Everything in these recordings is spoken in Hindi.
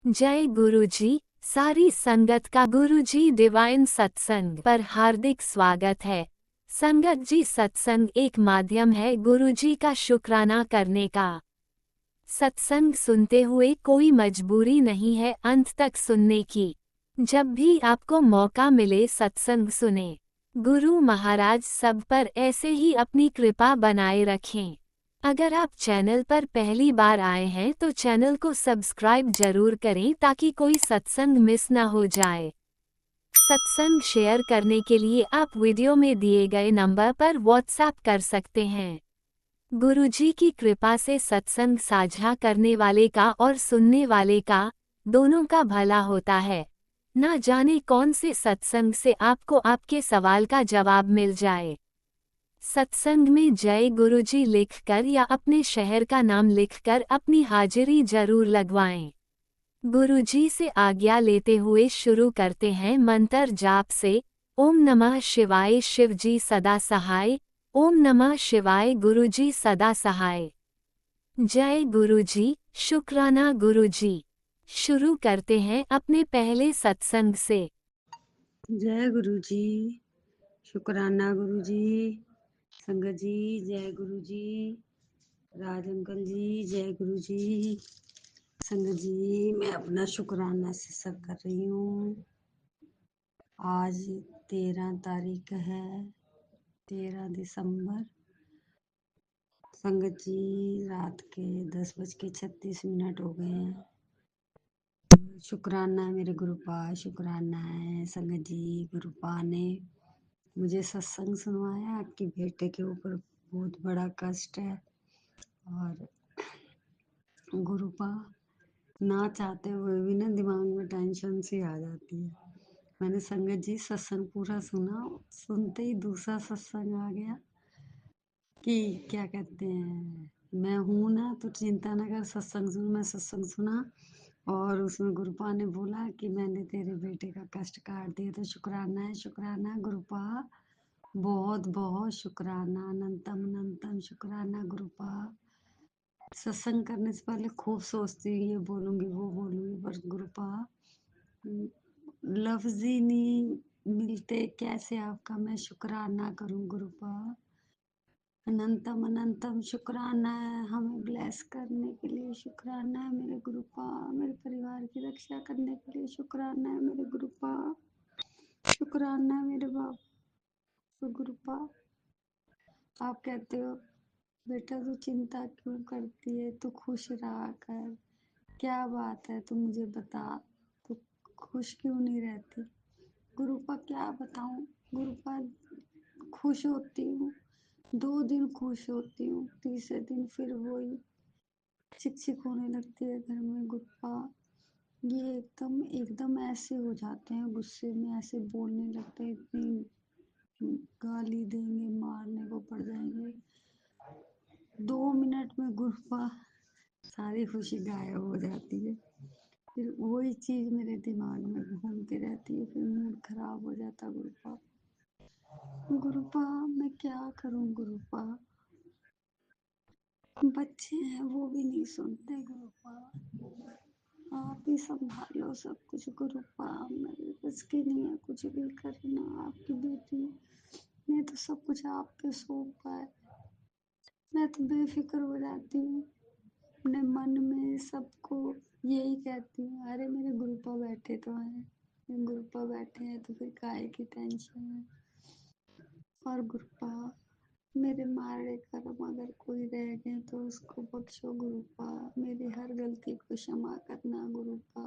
जय गुरुजी। सारी संगत का गुरुजी डिवाइन सत्संग पर हार्दिक स्वागत है। संगत जी, सत्संग एक माध्यम है गुरुजी का शुक्राना करने का। सत्संग सुनते हुए कोई मजबूरी नहीं है अंत तक सुनने की। जब भी आपको मौका मिले सत्संग सुने। गुरु महाराज सब पर ऐसे ही अपनी कृपा बनाए रखें। अगर आप चैनल पर पहली बार आए हैं तो चैनल को सब्सक्राइब जरूर करें ताकि कोई सत्संग मिस न हो जाए। सत्संग शेयर करने के लिए आप वीडियो में दिए गए नंबर पर व्हाट्सएप कर सकते हैं। गुरुजी की कृपा से सत्संग साझा करने वाले का और सुनने वाले का दोनों का भला होता है। ना जाने कौन से सत्संग से आपको आपके सवाल का जवाब मिल जाए। सत्संग में जय गुरुजी लिखकर या अपने शहर का नाम लिखकर अपनी हाजिरी जरूर लगवाएं। गुरुजी से आज्ञा लेते हुए शुरू करते हैं मंत्र जाप से। ओम नमः शिवाय शिवजी सदा सहाय। ओम नमः शिवाय गुरुजी सदा सहाय। जय गुरुजी, शुक्राना गुरुजी। शुरू करते हैं अपने पहले सत्संग से। जय गुरु जी, शुक्राना गुरु जी, संगत जी जय गुरु जी, राज अंकल जी जय गुरु जी। संगत जी, मैं अपना शुक्राना से कर रही हूँ। आज 13 तारीख है, 13 दिसंबर। संगत जी, रात के 10:36 हो गए हैं। शुक्राना है मेरे गुरुपा, शुक्राना है संगत जी। गुरुपा ने मुझे सत्संग सुनवाया। आपके बेटे के ऊपर बहुत बड़ा कष्ट है और गुरुपा ना चाहते हुए भी ना दिमाग में टेंशन सी आ जाती है। मैंने संगत जी सत्संग पूरा सुना, सुनते ही दूसरा सत्संग आ गया कि क्या कहते हैं, मैं हूं ना तो चिंता न कर, सत्संग सुन। मैं सत्संग सुना और उसमें गुरुपा ने बोला कि मैंने तेरे बेटे का कष्ट काट दिया। तो शुक्राना है, शुक्राना गुरुपा, बहुत बहुत शुक्राना, अनंतम अनंतम शुक्राना गुरुपा। सत्संग करने से पहले खूब सोचती हूँ, ये बोलूंगी वो बोलूंगी, पर गुरुपा लफ्ज ही नहीं मिलते, कैसे आपका मैं शुक्राना करूं गुरुपा। अनंतम अनंतम शुक्राना है हमें ब्लेस करने के लिए, शुक्राना है मेरे गुरुपा, मेरे परिवार की रक्षा करने के लिए शुक्राना है मेरे गुरुपा, शुक्राना है मेरे बाप गुरुपा। आप कहते हो बेटा तू चिंता क्यों करती है, तू खुश रहा कर, क्या बात है तू मुझे बता, तू खुश क्यों नहीं रहती। गुरुपा क्या बताऊं गुरुपा, खुश होती हूँ 2 दिन, खुश होती हूँ, तीसरे दिन फिर वही चिक चिक होने लगती है घर में गुरुपा। ये एकदम एकदम ऐसे हो जाते हैं, गुस्से में ऐसे बोलने लगते हैं, इतनी गाली देंगे, मारने को पड़ जाएंगे। 2 मिनट में गुरुपा सारी खुशी गायब हो जाती है। फिर वही चीज मेरे दिमाग में घूमती रहती है, फिर मूड खराब हो जाता गुरुपा। गुरुपा मैं क्या करूं गुरुपा, बच्चे हैं वो भी नहीं सुनते गुरुपा, आप ही संभालो सब कुछ गुरुपा, मेरे बस की नहीं है कुछ भी करना। आपकी बेटी ने तो सब कुछ आप पे सौंपा है, मैं तो बेफिक्र हो जाती हूँ। अपने मन में सबको यही कहती हूँ, अरे मेरे गुरुपा बैठे तो हैं, मेरे गुरुपा बैठे हैं तो फिर काहे की टेंशन है। और गुरुपा मेरे मारे कर्म अगर कोई रह गए तो उसको बख्शो गुरुपा, मेरी हर गलती को क्षमा करना गुरुपा।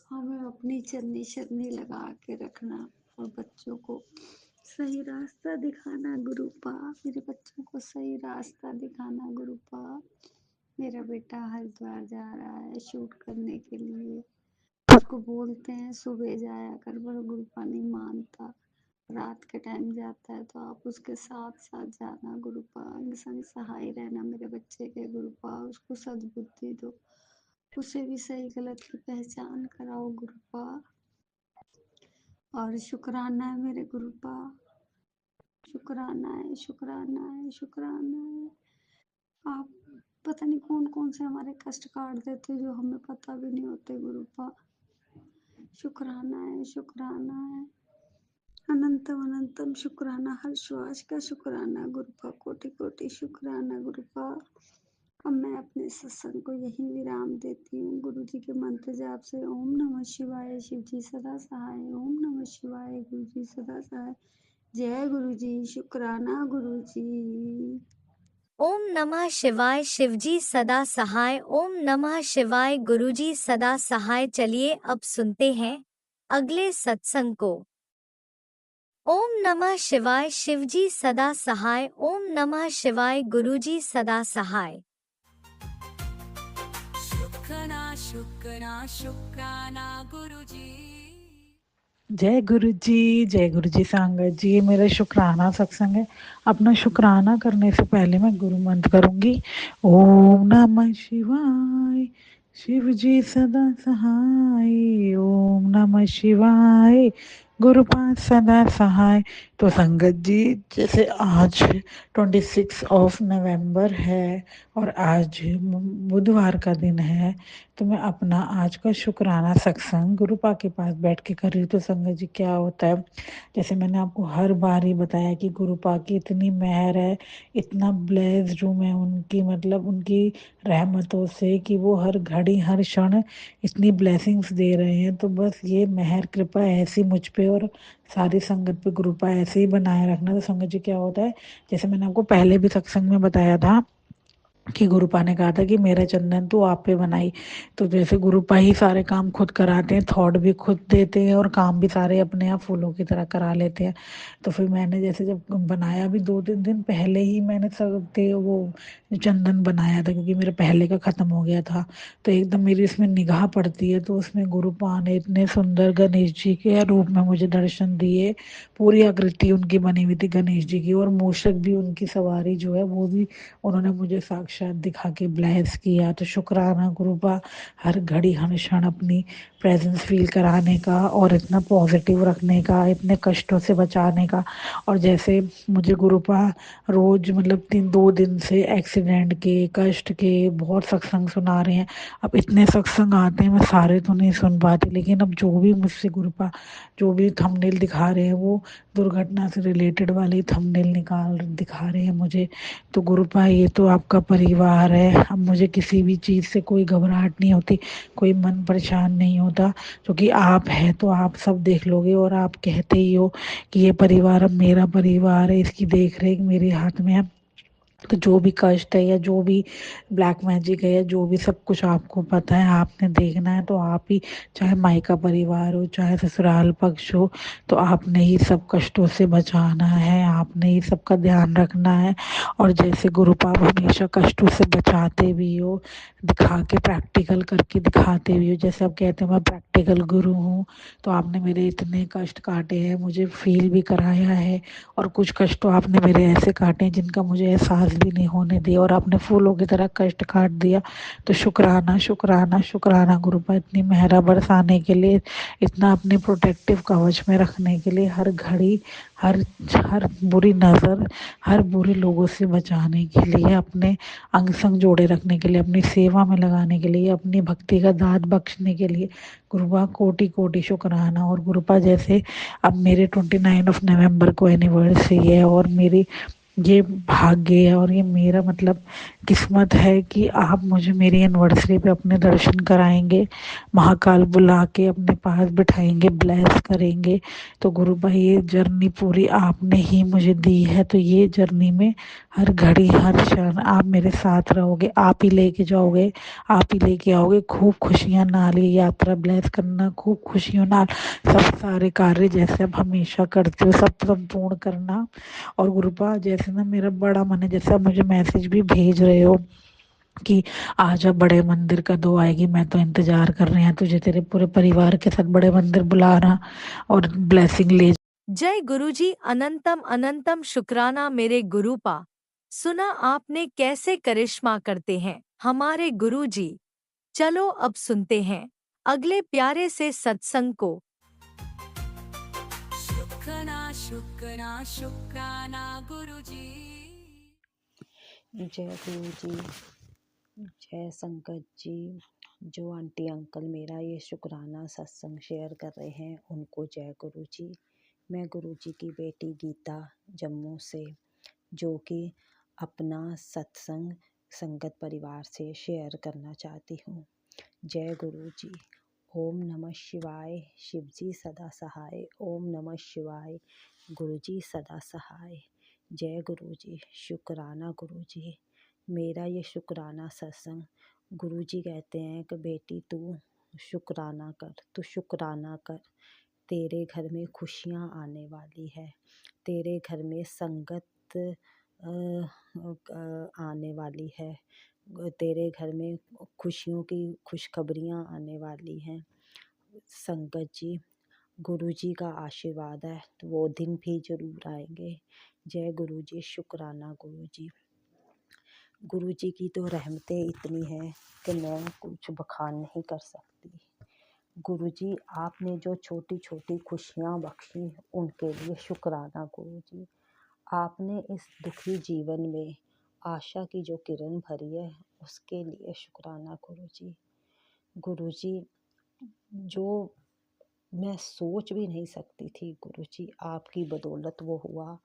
हमें अपनी चलनी शरनी लगा के रखना और बच्चों को सही रास्ता दिखाना गुरुपा, मेरे बच्चों को सही रास्ता दिखाना गुरुपा। मेरा बेटा हरिद्वार जा रहा है शूट करने के लिए, उसको बोलते हैं सुबह जाया कर, पर गुरुपा नहीं मानता। रात के टाइम जाता है तो आप उसके साथ साथ जाना गुरुपा, अंग संग सहाय रहना मेरे बच्चे के गुरुपा। उसको सद्बुद्धि दो, उसे भी सही गलत की पहचान कराओ गुरुपा। और शुक्राना है मेरे गुरुपा, शुक्राना है, शुक्राना है, शुक्राना है। आप पता नहीं कौन-कौन से हमारे कष्ट काट देते जो हमें पता भी नहीं होते गुरुपा। शुक्राना है, शुक्राना है। अनंतम अनंतम शुक्राना, हर श्वास का शुक्राना गुरुपा, कोटि-कोटि शुक्राना गुरुपा। अब मैं अपने सत्संग को यहीं विराम देती हूँ। गुरु जी के मंत्र जाप से ओम नमः शिवाय, शिव जी सदा सहाय, ओम नमः शिवाय, गुरु जी सदा सहाय। जय गुरु जी, शुक्राना गुरु जी। ओम नमः शिवाय, शिवजी सदा सहाय। ओम नमः शिवाय, गुरुजी सदा सहाय। चलिए अब सुनते हैं अगले सत्संग को। ओम नमः शिवाय, शिवजी सदा सहाय। ओम नमः शिवाय, गुरुजी सदा सहाय। शुक्राना शुक्राना शुक्राना गुरुजी। जय गुरु जी संगत जी। ये मेरा शुक्राना सत्संग है। अपना शुक्राना करने से पहले मैं गुरु मंत्र करूंगी। ओम नमः शिवाय, शिव जी सदा सहाय। ओम नमः शिवाय, गुरु पास सदा सहाय। तो संगत जी, जैसे आज 26 नवंबर है और आज बुधवार का दिन है, तो मैं अपना आज का शुक्राना सत्संग गुरुपा के पास बैठ के कर रही हूँ। तो संगत जी क्या होता है, जैसे मैंने आपको हर बार ही बताया कि गुरुपा की इतनी मेहर है, इतना ब्लेस्ड हूँ मैं उनकी, मतलब उनकी रहमतों से, कि वो हर घड़ी हर क्षण इतनी ब्लेसिंग्स दे रहे हैं। तो बस ये मेहर कृपा ऐसी मुझ पे और सारी संगत पे गुरुपा ऐसे ही बनाए रखना। तो संगत जी क्या होता है, जैसे मैंने आपको पहले भी सत्संग में बताया था कि गुरुपा ने कहा था कि मेरा चंदन तू आप पे बनाई। तो जैसे गुरुपा ही सारे काम खुद कराते हैं, थॉट भी खुद देते हैं और काम भी सारे अपने आप फूलों की तरह करा लेते हैं। तो फिर मैंने जैसे जब बनाया भी 2-3 दिन पहले ही मैंने सब वो चंदन बनाया था, क्योंकि मेरा पहले का ख़त्म हो गया था। तो एकदम मेरी इसमें निगाह पड़ती है, तो उसमें गुरुपा ने इतने सुंदर गणेश जी के रूप में मुझे दर्शन दिए। पूरी आकृति उनकी बनी हुई थी गणेश जी की, और मूषक भी उनकी सवारी जो है वो भी उन्होंने मुझे साक्षात दिखा के ब्लेस किया। तो शुक्राना गुरुपा, हर घड़ी हर क्षण अपनी प्रेजेंस फील कराने का और इतना पॉजिटिव रखने का, इतने कष्टों से बचाने का। और जैसे मुझे गुरुपा रोज मतलब 2 दिन से एक्सीडेंट के, कष्ट के बहुत सत्संग सुना रहे हैं। अब इतने सत्संग आते हैं, मैं सारे तो नहीं सुन पाती, लेकिन अब जो भी मुझसे गुरुपा जो भी थंबनेल दिखा रहे हैं, वो दुर्घटना से रिलेटेड वाले थंबनेल दिखा रहे हैं मुझे। तो गुरुपा ये तो आपका परिवार है। अब मुझे किसी भी चीज़ से कोई घबराहट नहीं होती, कोई मन परेशान नहीं होता, क्योंकि आप है तो आप सब देख लोगे। और आप कहते ही हो कि ये परिवार अब मेरा परिवार है, इसकी देख रेख मेरे हाथ में है। तो जो भी कष्ट है या जो भी ब्लैक मैजिक है या जो भी, सब कुछ आपको पता है, आपने देखना है। तो आप ही, चाहे मायका परिवार हो चाहे ससुराल पक्ष हो, तो आपने ही सब कष्टों से बचाना है, आपने ही सबका ध्यान रखना है। और जैसे गुरुपा हमेशा कष्टों से बचाते भी हो, दिखा के प्रैक्टिकल करके दिखाते भी हो। जैसे आप कहते हो मैं प्रैक्टिकल गुरु हूँ, तो आपने मेरे इतने कष्ट काटे हैं, मुझे फील भी कराया है। और कुछ कष्ट तो आपने मेरे ऐसे काटे हैं जिनका मुझे एहसास भी नहीं होने दिया, और आपने फूलों की तरह कष्ट काट दिया। तो शुक्राना शुक्राना शुक्राना गुरुपा, इतनी मेहरा बरसाने के लिए, इतना अपने प्रोटेक्टिव कवच में रखने के लिए, हर घड़ी हर हर बुरी नज़र, हर बुरे लोगों से बचाने के लिए, अपने अंग संग जोड़े रखने के लिए, अपनी सेवा में लगाने के लिए, अपनी भक्ति का दाद बख्शने के लिए गुरुपा कोटि कोटि शुक्राना। और गुरुपा जैसे अब मेरे 29 नवंबर को एनिवर्सरी है, और मेरी ये भाग्य है और ये मेरा मतलब किस्मत है कि आप मुझे मेरी एनिवर्सरी पे अपने दर्शन कराएंगे, महाकाल बुला के अपने पास बिठाएंगे, ब्लेस करेंगे। तो गुरु भाई ये जर्नी पूरी आपने ही मुझे दी है, तो ये जर्नी में हर घड़ी हर क्षण आप मेरे साथ रहोगे, आप ही लेके जाओगे, आप ही लेके आओगे। खूब खुशियाँ नाल ये यात्रा ब्लेस करना, खूब खुशियों नाल सब सारे कार्य जैसे आप हमेशा करते हो सब संपूर्ण करना। और गुरुपा जैसे ना मेरा बड़ा मन है, जैसे आप मुझे मैसेज भी भेज रहे हो कि आज अब बड़े मंदिर कदों आएगी, मैं तो इंतजार कर रहे हैं तुझे तेरे पूरे परिवार के साथ बड़े मंदिर बुलाना और ब्लेसिंग ले। जय गुरुजी, अनंतम अनंतम शुक्राना मेरे गुरुपा। सुना आपने कैसे करिश्मा करते हैं हमारे गुरुजी। चलो अब सुनते हैं अगले प्यारे से सत्संग को। शुक्राना शुक्राना शुक्राना गुरुजी। जय गुरु जी। जय संगत जी। जो आंटी अंकल मेरा ये शुक्राना सत्संग शेयर कर रहे हैं उनको जय गुरु जी। मैं गुरु जी की बेटी गीता जम्मू से, जो कि अपना सत्संग संगत परिवार से शेयर करना चाहती हूँ। जय गुरु जी। ओम नमः शिवाय। शिव जी सदा सहाय। ओम नमः शिवाय। गुरु जी सदा सहाय। जय गुरु जी। शुक्राना गुरु जी। मेरा ये शुक्राना सत्संग, गुरु जी कहते हैं कि बेटी तू शुक्राना कर, तू शुक्राना कर, तेरे घर में खुशियाँ आने वाली है, तेरे घर में संगत आने वाली है, तेरे घर में खुशियों की खुशखबरियाँ आने वाली हैं। संगत जी, गुरु जी का आशीर्वाद है तो वो दिन भी ज़रूर आएंगे। जय गुरु जी। शुक्राना गुरु जी। गुरु जी की तो रहमतें इतनी हैं कि मैं कुछ बखान नहीं कर सकती। गुरु जी, आपने जो छोटी छोटी खुशियाँ बख्शी उनके लिए शुक्राना गुरु जी। आपने इस दुखी जीवन में आशा की जो किरण भरी है उसके लिए शुक्राना गुरु जी। गुरु जी, जो मैं सोच भी नहीं सकती थी गुरु जी, आपकी बदौलत वो हुआ,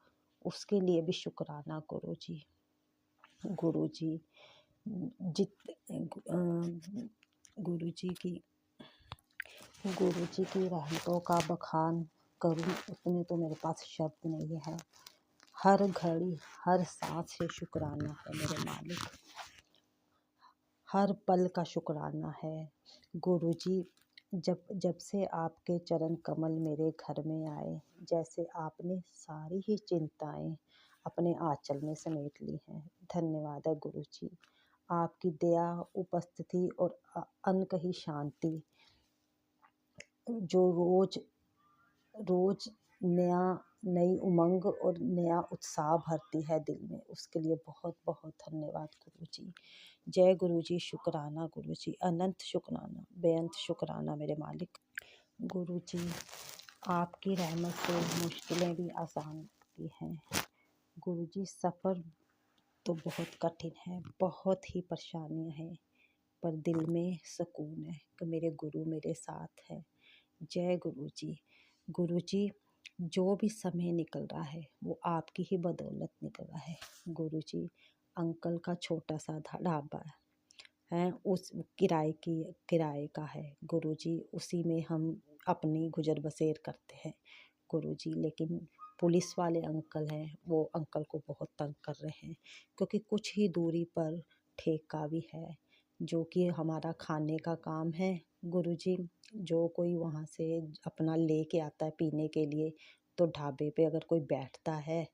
उसके लिए भी शुक्राना गुरु जी। गुरु जी, गुरु जी की रहमतों का बखान करूं उतने तो मेरे पास शब्द नहीं है। हर घड़ी हर सांस से शुक्राना है मेरे मालिक, हर पल का शुक्राना है। गुरु जी, जब से आपके चरण कमल मेरे घर में आए, जैसे आपने सारी ही चिंताएं अपने आंचल में समेट ली हैं। धन्यवाद है गुरु जी। आपकी दया, उपस्थिति और अनकही शांति जो रोज रोज नई उमंग और नया उत्साह भरती है दिल में, उसके लिए बहुत बहुत धन्यवाद गुरु जी। जय गुरु जी। शुक्राना गुरु जी। अनंत शुक्राना, बेअंत शुक्राना मेरे मालिक। गुरु जी, आपकी रहमत से मुश्किलें भी आसान होती हैं। गुरु जी, सफ़र तो बहुत कठिन है, बहुत ही परेशानियां हैं, पर दिल में सुकून है कि मेरे गुरु मेरे साथ है। जय गुरु जी। गुरु जी, जो भी समय निकल रहा है वो आपकी ही बदौलत निकल रहा है। गुरु जी, अंकल का छोटा सा ढाबा है, उस किराए का है गुरु जी, उसी में हम अपनी गुजर बसर करते हैं गुरु जी। लेकिन पुलिस वाले अंकल हैं, वो अंकल को बहुत तंग कर रहे हैं, क्योंकि कुछ ही दूरी पर ठेका भी है जो कि हमारा खाने का काम है गुरु जी। जो कोई वहाँ से अपना लेके आता है पीने के लिए, तो ढाबे पे अगर कोई बैठता है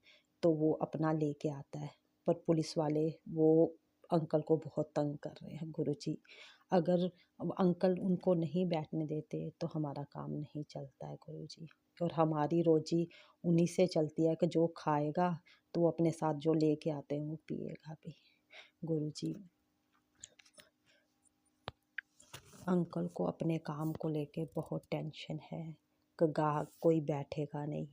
तो वो अपना लेके आता है, पर पुलिस वाले वो अंकल को बहुत तंग कर रहे हैं गुरु जी। अगर अंकल उनको नहीं बैठने देते तो हमारा काम नहीं चलता है गुरु जी, और हमारी रोजी उन्हीं से चलती है कि जो खाएगा तो वो अपने साथ जो लेके आते हैं वो पिएगा भी गुरु जी। अंकल को अपने काम को लेके बहुत टेंशन है कि ग्राहक कोई बैठेगा नहीं,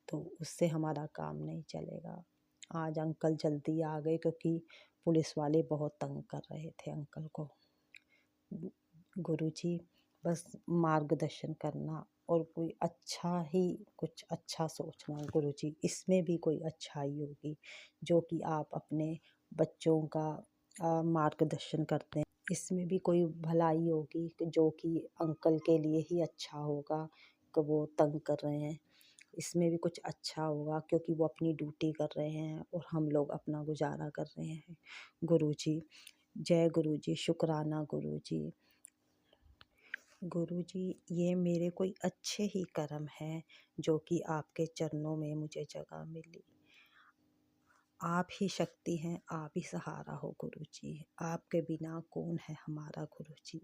तो उससे हमारा काम नहीं चलेगा। आज अंकल जल्दी आ गए क्योंकि पुलिस वाले बहुत तंग कर रहे थे अंकल को। गुरु जी, बस मार्गदर्शन करना और कोई कुछ अच्छा सोचना गुरु जी, इसमें भी कोई अच्छाई होगी, जो कि आप अपने बच्चों का मार्गदर्शन करते हैं, इसमें भी कोई भलाई होगी जो कि अंकल के लिए ही अच्छा होगा कि वो तंग कर रहे हैं। इसमें भी कुछ अच्छा होगा क्योंकि वो अपनी ड्यूटी कर रहे हैं और हम लोग अपना गुजारा कर रहे हैं गुरु जी। जय गुरु जी। शुक्राना गुरु जी। गुरु जी, ये मेरे कोई अच्छे ही कर्म हैं जो कि आपके चरणों में मुझे जगह मिली। आप ही शक्ति हैं, आप ही सहारा हो गुरु जी। आपके बिना कौन है हमारा गुरु जी।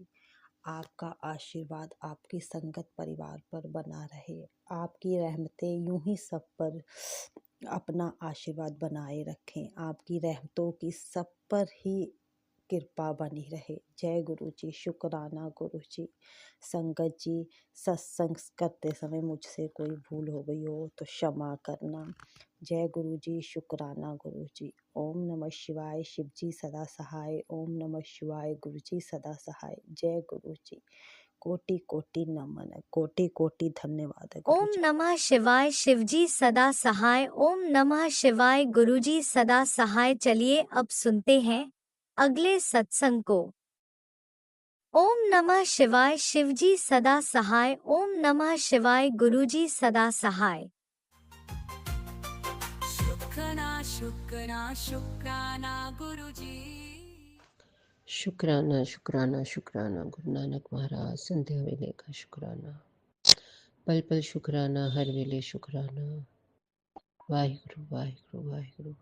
आपका आशीर्वाद आपकी संगत परिवार पर बना रहे। आपकी रहमतें यूं ही सब पर अपना आशीर्वाद बनाए रखें। आपकी रहमतों की सब पर ही कृपा बनी रहे। जय गुरु जी। शुक्राना गुरु जी। संगत जी, सत्संग करते समय मुझसे कोई भूल हो गई हो तो क्षमा करना। जय गुरु जी। शुक्राना गुरु जी। ओम नमः शिवाय। शिव जी सदा सहाय। ओम नमः शिवाय। गुरु जी सदा सहाय। जय गुरु जी। कोटि कोटि नमन है, कोटि कोटि धन्यवाद है गुरु ओम जी। नमः शिवाय। शिवजी सदा सहाय। ओम नमः शिवाय। गुरुजी सदा सहाय। चलिए अब सुनते हैं अगले सत्संग को। ओम नमः शिवाय। शिवजी सदा सहाय। ओम नमः शिवाय। गुरुजी सदा सहाय। शुक्राना शुक्राना गुरुजी। शुक्राना शुक्राना शुक्राना गुरु नानक महाराज। संध्या वेले का शुक्राना, पल पल शुक्राना, हर वेले शुक्राना। वाहिगुरु वाहिगुरु वाहिगुरु।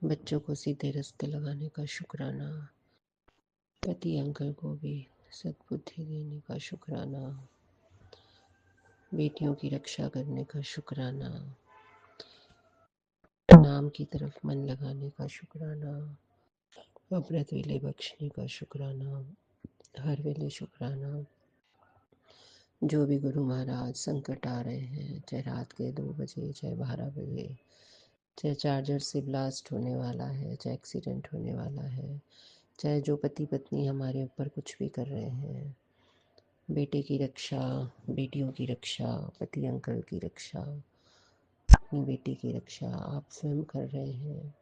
बच्चों को सीधे रास्ते लगाने का शुक्राना, पति अंकल को भी सद्बुद्धि देने का शुक्राना, बेटियों की रक्षा करने का शुक्राना, नाम की तरफ मन लगाने का शुक्राना, अमृत वेले बख्शने का शुक्राना, हर वेले शुक्राना। जो भी गुरु महाराज संकट आ रहे हैं, चाहे रात के 2 बजे, चाहे 12 बजे, चाहे चार्जर से ब्लास्ट होने वाला है, चाहे एक्सीडेंट होने वाला है, चाहे जो पति पत्नी हमारे ऊपर कुछ भी कर रहे हैं, बेटे की रक्षा, बेटियों की रक्षा, पति अंकल की रक्षा, अपनी बेटी की रक्षा आप स्वयं कर रहे हैं।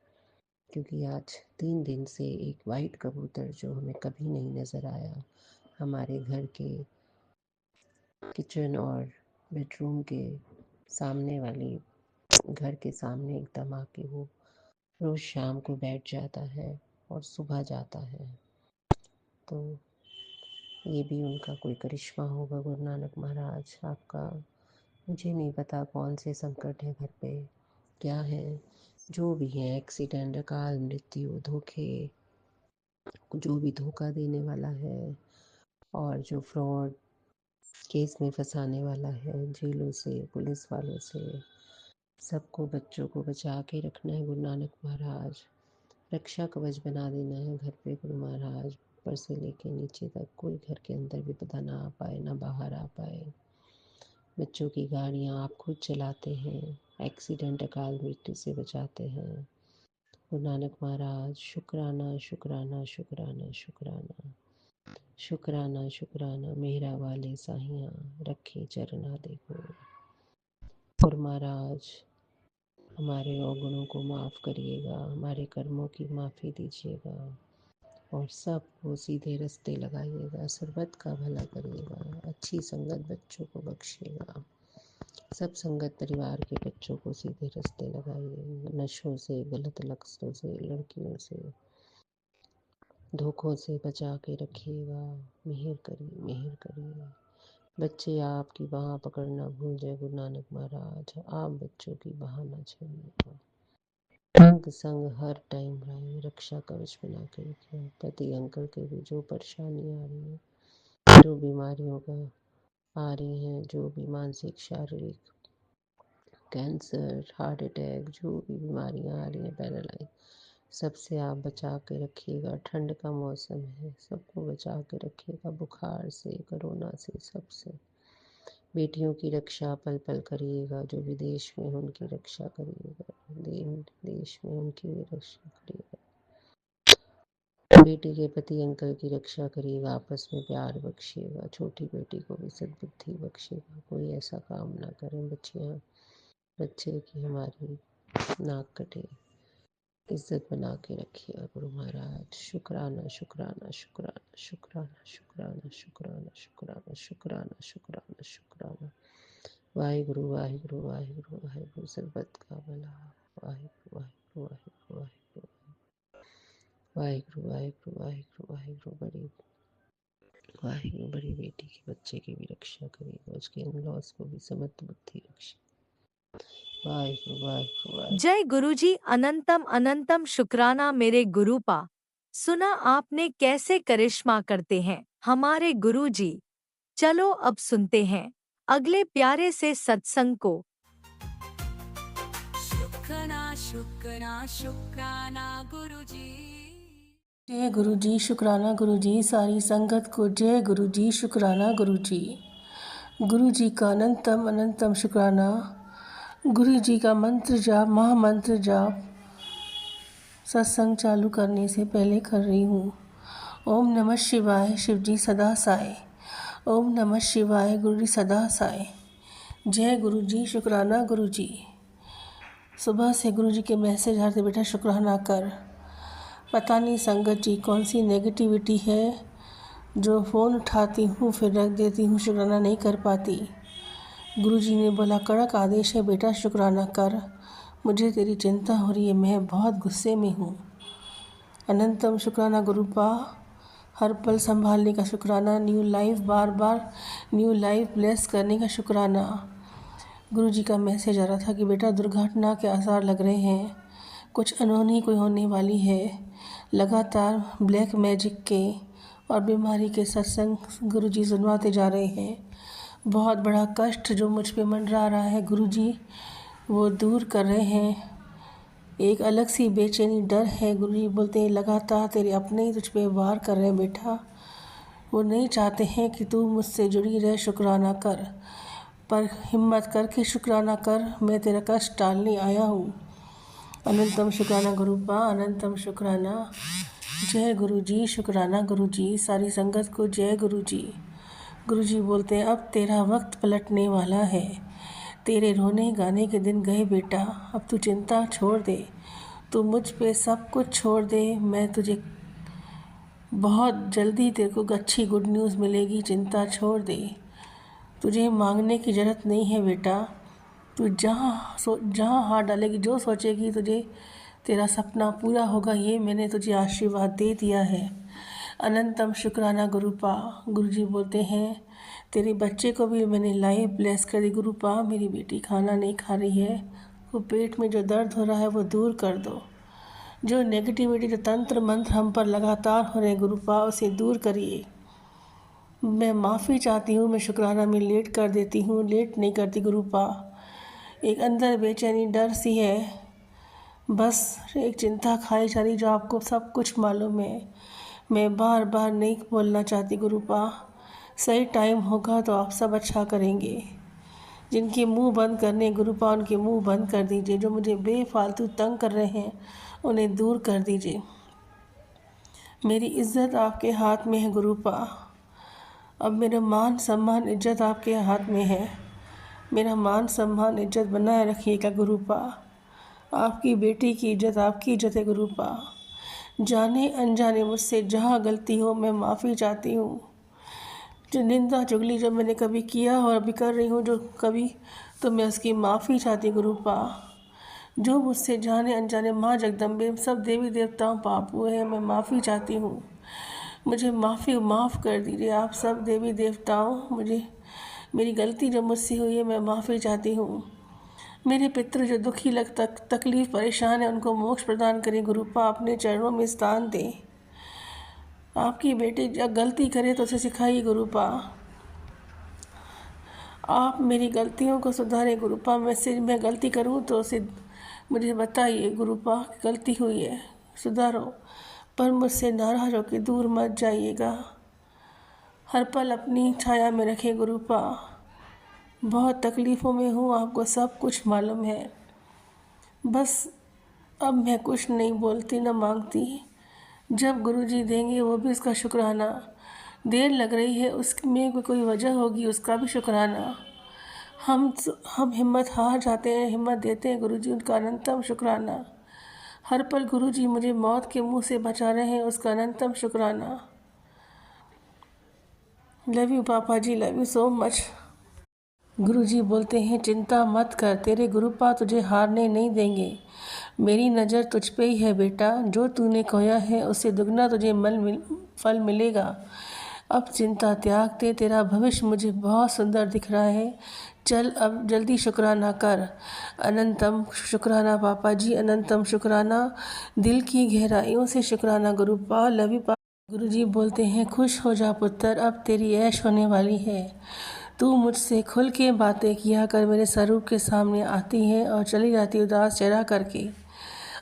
क्योंकि आज 3 दिन से एक वाइट कबूतर जो हमें कभी नहीं नज़र आया, हमारे घर के किचन और बेडरूम के सामने वाली घर के सामने एकदम आके वो रोज़ शाम को बैठ जाता है और सुबह जाता है। तो ये भी उनका कोई करिश्मा होगा गुरु नानक महाराज आपका। मुझे नहीं पता कौन से संकट है घर पे, क्या है, जो भी है, एक्सीडेंट, अकाल मृत्यु, धोखे, जो भी धोखा देने वाला है और जो फ्रॉड केस में फंसाने वाला है, जेलों से, पुलिस वालों से, सबको बच्चों को बचा के रखना है गुरु नानक महाराज। रक्षा कवच बना देना है घर पे गुरु महाराज। ऊपर से लेके नीचे तक कोई घर के अंदर विपदा ना आ पाए, ना बाहर आ पाए। बच्चों की गाड़ियाँ आप खुद चलाते हैं, एक्सीडेंट अकाल मृत्यु से बचाते हैं गुरु नानक महाराज। शुक्राना शुक्राना शुक्राना शुक्राना शुक्राना शुक्राना। मेहरा वाले साहियाँ रखे चरना देखो गुरु महाराज। हमारे अवगुणों को माफ़ करिएगा, हमारे कर्मों की माफ़ी दीजिएगा और सबको सीधे रास्ते लगाइएगा, सर्बत का भला करिएगा, अच्छी संगत बच्चों को बख्शिएगा। सब संगत परिवार के बच्चों को सीधे रास्ते लगाइए, नशों से, गलत लक्ष्यों से, लड़कियों से, धोखों से बचा के रखिएगा। मेहर करिए, मेहर करिए। बच्चे आपकी बाह पकड़ना भूल जाए गुरु नानक महाराज, आप बच्चों की बाह ना छोड़िएगा। अंग संग हर टाइम रहे, रक्षा कवच बना के रखिए। पति अंकल के भी जो परेशानी आ रही है, जो बीमारियों का आ रही हैं, जो भी मानसिक शारीरिक, कैंसर, हार्ट अटैक, जो भी बीमारियां आ रही हैं, पैरालाइज, सबसे आप बचा के रखिएगा। ठंड का मौसम है, सबको बचा के रखिएगा, बुखार से, कोरोना से, सबसे। बेटियों की रक्षा पल पल करिएगा, जो विदेश में उनकी रक्षा करिएगा, देश में उनकी भी रक्षा करिएगा। बेटी के पति अंकल की रक्षा करिएगा, आपस में प्यार बख्शिएगा, छोटी बेटी को भी सद्बुद्धि बख्शिएगा, कोई ऐसा काम ना करें बच्चे की हमारी नाक कटे, इज्जत बना के रखिएगा गुरु महाराज। शुक्राना शुक्राना शुक्राना शुक्राना शुक्राना शुक्राना शुक्राना शुक्राना शुक्राना शुक्राना। वाहिगुरु वाहिगुरु वाहिगुरु वाहिगुरु। सर्बत का भला। वाहिगुरु वाहिगुरु वाहिगुरु वाहिगुरु वाहिगुरु वाहिगुरु वाहिगुरु वाहिगुरु। बड़ी वाहिगुरु बड़ी बेटी के बच्चे की भी रक्षा करेगा, उसके इन लॉस को भी समर्थ बुद्धि रक्षा। वाहिगुरु वाहिगुरु वाहिगुरु। जय गुरुजी। अनंतम अनंतम शुक्राना मेरे गुरुपा। सुना आपने कैसे करिश्मा करते हैं हमारे गुरुजी। चलो अब सुनते हैं अगले प्यारे से सत्संग को। शुक्राना शुक्राना गुरुजी। जय गुरु जी, शुक्राना गुरु जी, सारी संगत को जय गुरु जी, शुक्राना गुरु जी। गुरु जी का अनंतम अनंतम शुक्राना। गुरु जी का मंत्र जाप, महामंत्र जाप सत्संग चालू करने से पहले कर रही हूँ। ओम नमः शिवाय, शिव जी सदा साए। ओम नमः शिवाय, गुरु जी सदा साए। जय गुरु जी, शुक्राना गुरु जी। सुबह से गुरु जी के मैसेज आ रहे थे, बेटा शुक्राना कर। पता नहीं संगत जी कौन सी नेगेटिविटी है जो फ़ोन उठाती हूँ फिर रख देती हूँ, शुक्राना नहीं कर पाती। गुरु जी ने बोला कड़क आदेश है बेटा शुक्राना कर, मुझे तेरी चिंता हो रही है, मैं बहुत गुस्से में हूँ। अनंतम शुक्राना गुरुपा, हर पल संभालने का शुक्राना, न्यू लाइफ बार बार न्यू लाइफ ब्लेस करने का शुक्राना। गुरु जी का मैसेज आ रहा था कि बेटा दुर्घटना के आसार लग रहे हैं, कुछ अनहोनी कोई होने वाली है। लगातार ब्लैक मैजिक के और बीमारी के सत्संग गुरु जी सुनवाते जा रहे हैं। बहुत बड़ा कष्ट जो मुझ पे मंडरा रहा है गुरु जी वो दूर कर रहे हैं। एक अलग सी बेचैनी डर है। गुरु जी बोलते हैं लगातार तेरे अपने ही तुझ पे वार कर रहे हैं बेटा, वो नहीं चाहते हैं कि तू मुझसे जुड़ी रहे, शुक्राना कर, पर हिम्मत करके शुक्राना कर, मैं तेरा कष्ट टालने आया हूँ। अनंतम शुक्राना गुरुपा, अनंतम शुक्राना। जय गुरु जी, शुक्राना गुरु जी, सारी संगत को जय गुरु जी। गुरु जी बोलते हैं अब तेरा वक्त पलटने वाला है, तेरे रोने गाने के दिन गए बेटा, अब तू चिंता छोड़ दे, तू मुझ पे सब कुछ छोड़ दे, मैं तुझे बहुत जल्दी तेरे को अच्छी गुड न्यूज़ मिलेगी, चिंता छोड़ दे, तुझे मांगने की ज़रूरत नहीं है बेटा, तू जहाँ हाथ डालेगी, जो सोचेगी तुझे तेरा सपना पूरा होगा, ये मैंने तुझे आशीर्वाद दे दिया है। अनंतम शुक्राना गुरुपा। गुरु जी बोलते हैं तेरे बच्चे को भी मैंने लाइफ ब्लेस कर दी गुरुपा, मेरी बेटी खाना नहीं खा रही है, वो पेट में जो दर्द हो रहा है वो दूर कर दो, जो नेगेटिविटी जो तंत्र मंत्र हम पर लगातार हो रहे हैं गुरुपा उसे दूर करिए। मैं माफ़ी चाहती हूँ, मैं शुक्राना में लेट कर देती हूँ, लेट नहीं करती गुरुपा। एक अंदर बेचैनी डर सी है, बस एक चिंता खाई जा रही जो आपको सब कुछ मालूम है। मैं बार बार नहीं बोलना चाहती गुरुपा, सही टाइम होगा तो आप सब अच्छा करेंगे। जिनके मुंह बंद करने गुरुपा उनके मुंह बंद कर दीजिए, जो मुझे बेफालतू तंग कर रहे हैं उन्हें दूर कर दीजिए। मेरी इज़्ज़त आपके हाथ में है गुरुपा, अब मेरा मान सम्मान इज्जत आपके हाथ में है, मेरा मान सम्मान इज्जत बनाए रखिएगा गुरुपा। आपकी बेटी की इज्जत आपकी इज्जत है गुरुपा। जाने अनजाने मुझसे जहाँ गलती हो मैं माफ़ी चाहती हूँ। जो निंदा चुगली जो मैंने कभी किया और अभी कर रही हूँ जो कभी, तो मैं उसकी माफ़ी चाहती गुरुपा। जो मुझसे जाने अनजाने माँ जगदम्बे सब देवी देवताओं पाप हुए हैं, मैं माफ़ी चाहती हूँ, मुझे माफ़ कर दीजिए आप सब देवी देवताओं। मुझे मेरी गलती जो मुझसे हुई है मैं माफ़ी चाहती हूँ। मेरे पितृ जो दुखी तकलीफ़ परेशान है उनको मोक्ष प्रदान करें गुरुपा, अपने चरणों में स्थान दें। आपकी बेटी जब गलती करे तो उसे सिखाइए गुरुपा, आप मेरी गलतियों को सुधारें गुरुपा। मैं गलती करूँ तो उसे मुझे बताइए गुरुपा, गलती हुई है सुधारो, पर मुझसे नाराज़ होकर दूर मत जाइएगा, हर पल अपनी छाया में रखें गुरुपा। बहुत तकलीफ़ों में हूँ, आपको सब कुछ मालूम है, बस अब मैं कुछ नहीं बोलती न मांगती, जब गुरुजी देंगे वो भी उसका शुक्राना। देर लग रही है उसमें कोई वजह होगी, उसका भी शुक्राना। हम हिम्मत हार जाते हैं, हिम्मत देते हैं गुरुजी, उनका अनंतम शुक्राना। हर पल गुरुजी मुझे मौत के मुंह से बचा रहे हैं, उसका अनंतम शुक्राना। लव यू पापा जी, लव यू सो मच। गुरुजी बोलते हैं चिंता मत कर, तेरे गुरुपा तुझे हारने नहीं देंगे, मेरी नज़र तुझ पे ही है बेटा, जो तूने खोया है उससे दुगना तुझे फल मिलेगा। अब चिंता त्याग दे, तेरा भविष्य मुझे बहुत सुंदर दिख रहा है, चल अब जल्दी शुक्राना कर। अनंतम शुक्राना पापा जी, अनंतम शुक्राना, दिल की गहराइयों से शुक्राना गुरुपा, लव यू पापा। गुरुजी बोलते हैं खुश हो जा पुत्र, अब तेरी ऐश होने वाली है, तू मुझसे खुल के बातें किया कर, मेरे स्वरूप के सामने आती है और चली जाती उदास चेहरा करके।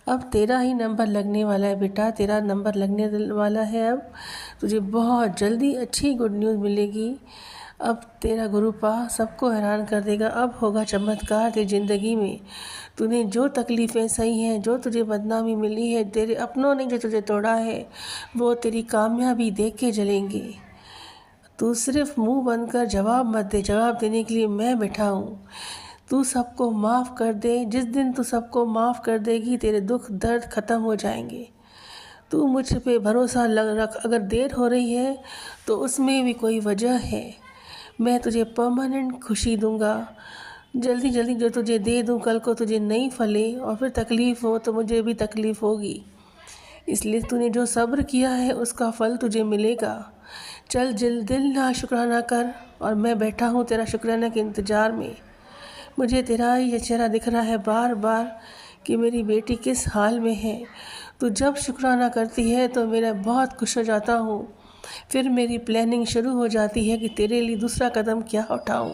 अब तेरा ही नंबर लगने वाला है बेटा, तेरा नंबर लगने वाला है। अब तुझे बहुत जल्दी अच्छी गुड न्यूज़ मिलेगी। अब तेरा गुरुपा सबको हैरान कर देगा। अब होगा चमत्कार तेरी ज़िंदगी में। तूने जो तकलीफ़ें सही हैं, जो तुझे बदनामी मिली है, तेरे अपनों ने जो तुझे तोड़ा है, वो तेरी कामयाबी देख के जलेंगे। तू सिर्फ मुंह बंद कर जवाब मत दे, जवाब देने के लिए मैं बैठा हूँ। तू सबको माफ़ कर दे। जिस दिन तू सबको माफ़ कर देगी, तेरे दुख दर्द ख़त्म हो जाएंगे। तू मुझ पे भरोसा रख। अगर देर हो रही है तो उसमें भी कोई वजह है। मैं तुझे परमानेंट खुशी दूंगा। जल्दी जल्दी जो तुझे दे दूं, कल को तुझे नहीं फले और फिर तकलीफ़ हो तो मुझे भी तकलीफ़ होगी। इसलिए तूने जो सब्र किया है उसका फल तुझे मिलेगा। चल दिल ना शुक्राना कर, और मैं बैठा हूँ तेरा शुक्राना के इंतज़ार में। मुझे तेरा ये चेहरा दिख रहा है बार बार कि मेरी बेटी किस हाल में है। तू जब शुक्राना करती है तो मेरा बहुत खुश हो जाता हूँ। फिर मेरी प्लानिंग शुरू हो जाती है कि तेरे लिए दूसरा कदम क्या उठाऊँ।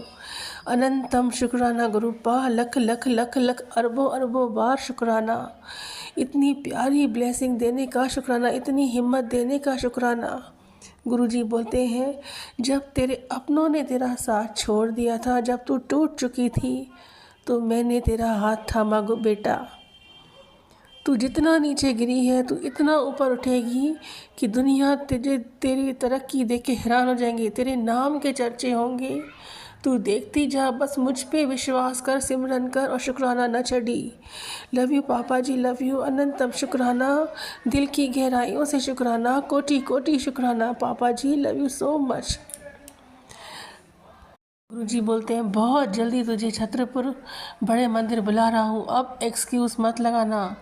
अनंतम शुक्राना गुरुपा, लख लख लख लख अरबों अरबों बार शुक्राना। इतनी प्यारी ब्लेसिंग देने का शुक्राना, इतनी हिम्मत देने का शुक्राना। गुरुजी बोलते हैं, जब तेरे अपनों ने तेरा साथ छोड़ दिया था, जब तू टूट चुकी थी, तो मैंने तेरा हाथ थामा बेटा। तू जितना नीचे गिरी है, तू इतना ऊपर उठेगी कि दुनिया तेरी तरक्की देख के हैरान हो जाएंगी। तेरे नाम के चर्चे होंगे। तू देखती जा, बस मुझ पे विश्वास कर, सिमरन कर और शुक्राना न चढ़ी। लव यू पापा जी, लव यू। अनंतम शुक्राना, दिल की गहराइयों से शुक्राना, कोटि कोटि शुक्राना पापा जी, लव यू सो मच। गुरुजी बोलते हैं, बहुत जल्दी तुझे छत्रपुर बड़े मंदिर बुला रहा हूँ। अब एक्सक्यूज़ मत लगाना।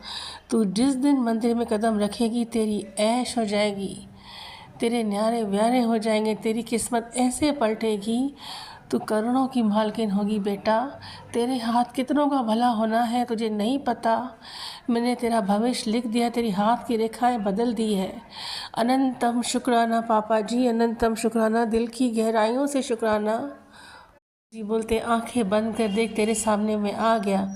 तू जिस दिन मंदिर में कदम रखेगी, तेरी ऐश हो जाएगी, तेरे न्यारे व्यारे हो जाएंगे, तेरी किस्मत ऐसे पलटेगी, तू करोड़ों की मालकिन होगी बेटा। तेरे हाथ कितनों का भला होना है तुझे नहीं पता। मैंने तेरा भविष्य लिख दिया, तेरी हाथ की रेखाएं बदल दी है। अनंतम शुक्राना पापा जी, अनंतम शुक्राना, दिल की गहराइयों से शुक्राना। जी बोलते, आंखें बंद कर देख, तेरे सामने मैं आ गया।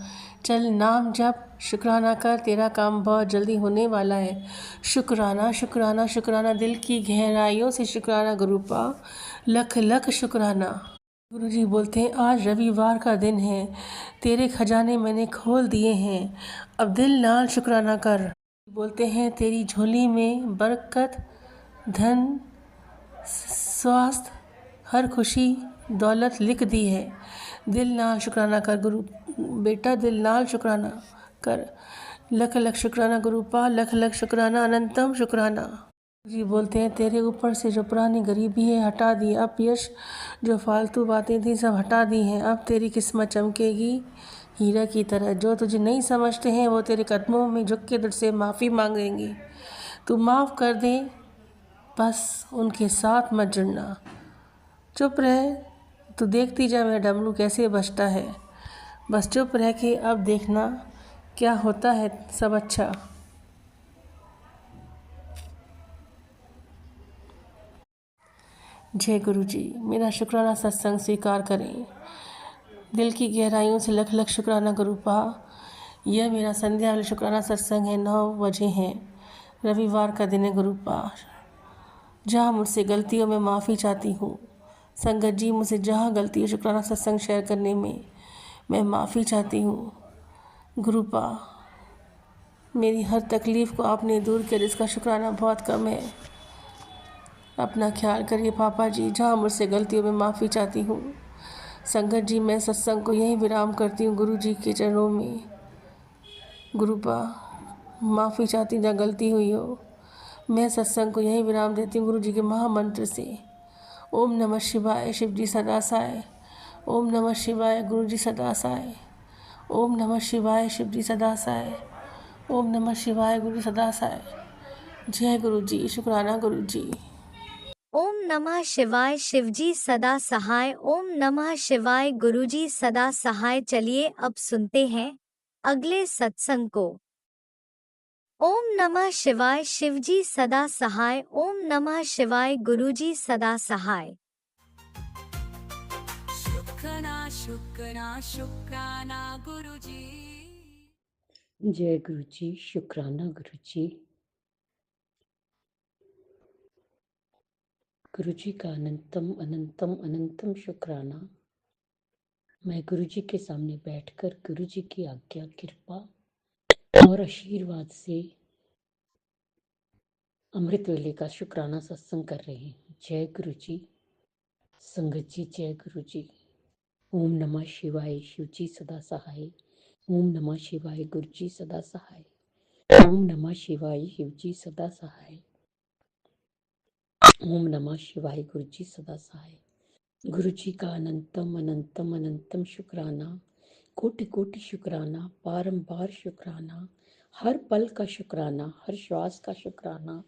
चल नाम जप, शुक्राना कर, तेरा काम बहुत जल्दी होने वाला है। शुक्राना शुक्राना शुक्राना, दिल की गहराइयों से शुक्राना गुरुपा, लख लख शुक्राना। गुरुजी बोलते हैं, आज रविवार का दिन है, तेरे खजाने मैंने खोल दिए हैं, अब दिल नाल शुक्राना कर। बोलते हैं, तेरी झोली में बरकत, धन, स्वास्थ्य, हर खुशी दौलत लिख दी है। दिल नाल शुक्राना कर गुरु बेटा, दिल नाल शुक्राना कर। लख लख शुक्राना गुरुपा, लख लख शुक्राना, अनंतम शुक्राना। जी बोलते हैं, तेरे ऊपर से जो पुरानी गरीबी है हटा दी। अब यश, जो फालतू बातें थी सब हटा दी हैं। अब तेरी किस्मत चमकेगी हीरा की तरह। जो तुझे नहीं समझते हैं वो तेरे कदमों में झुक के तुझसे माफ़ी मांगेंगे। तू माफ़ कर दे, बस उनके साथ मत जुड़ना। चुप रह, तू देखती जा मेरा डमरू कैसे बजता है। बस चुप रह के अब देखना क्या होता है सब अच्छा। जय गुरु जी। मेरा शुक्राना सत्संग स्वीकार करें। दिल की गहराइयों से लख लख शुक्राना गुरुपा। यह मेरा संध्या वाला शुक्राना सत्संग है, 9 बजे हैं, रविवार का दिन है गुरुपा। जहाँ मुझसे गलतियों में माफ़ी चाहती हूँ। संगत जी, मुझसे जहाँ गलती है शुक्राना सत्संग शेयर करने में मैं माफ़ी चाहती हूँ। गुरुपा, मेरी हर तकलीफ़ को आपने दूर किया, जिसका शुक्राना बहुत कम है। अपना ख्याल करिए पापा जी। जहाँ मुझसे गलतियों में माफ़ी चाहती हूँ। संगत जी, मैं सत्संग को यहीं विराम करती हूँ गुरु जी के चरणों में। गुरुपा, माफ़ी चाहती हूँ जहाँ गलती हुई हो। मैं सत्संग को यहीं विराम देती हूँ गुरु जी के महामंत्र से। ओम नमः शिवाय, शिव जी सदा साय। ओम नमः शिवाय, गुरु जी सदा साय। ओम नमः शिवाय, शिव जी सदा साय। ओम नमः शिवाय, गुरु जी सदा साय। जय गुरु जी। शुक्राना गुरु जी। ओम नमः शिवाय, शिवजी सदा सहाय। ओम नमः शिवाय, गुरुजी सदा सहाय। चलिए अब सुनते हैं अगले सत्संग को। ओम नमः शिवाय, शिवजी सदा सहाय। ओम नमः शिवाय, गुरुजी सदा सहाय। शुक्राना शुक्राना शुक्राना गुरुजी। जय गुरु जी, शुक्राना गुरु जी। गुरु जी का अनंतम अनंतम अनंतम शुक्राना। मैं गुरु जी के सामने बैठकर गुरु जी की आज्ञा, कृपा और आशीर्वाद से अमृत वेले का शुक्राना सत्संग कर रही हूँ। जय गुरु जी। संगत जी जय गुरु जी। ओम नमः शिवाय, शिव जी सदा सहाय। ओम नमः शिवाय, गुरु जी सदा सहाय। ओम नमः शिवाय, शिव जी सदा सहाय। ओम नमः शिवाय, गुरु जी सदा सहाय। गुरु जी का अनंतम अनंतम अनंतम शुक्राना, कोटि कोटि शुक्राना, बारंबार शुक्राना, हर पल का शुक्राना, हर श्वास का शुक्राना,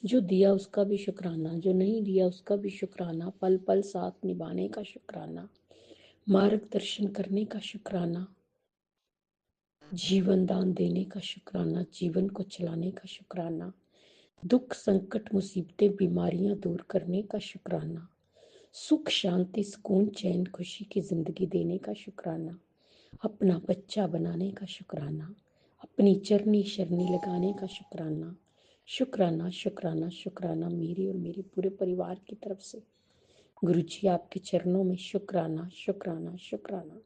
जो दिया उसका भी शुक्राना, जो नहीं दिया उसका भी शुक्राना, पल पल साथ निभाने का शुक्राना, मार्गदर्शन करने का शुक्राना, जीवन दान देने का शुक्राना, जीवन को चलाने का शुक्राना, दुख संकट मुसीबतें बीमारियां दूर करने का शुक्राना, सुख शांति सुकून चैन खुशी की जिंदगी देने का शुक्राना, अपना बच्चा बनाने का शुक्राना, अपनी चरनी शरनी लगाने का शुक्राना, शुक्राना शुक्राना शुक्राना मेरी और मेरे पूरे परिवार की तरफ से। गुरु जी आपके चरणों में शुक्राना शुक्राना शुक्राना।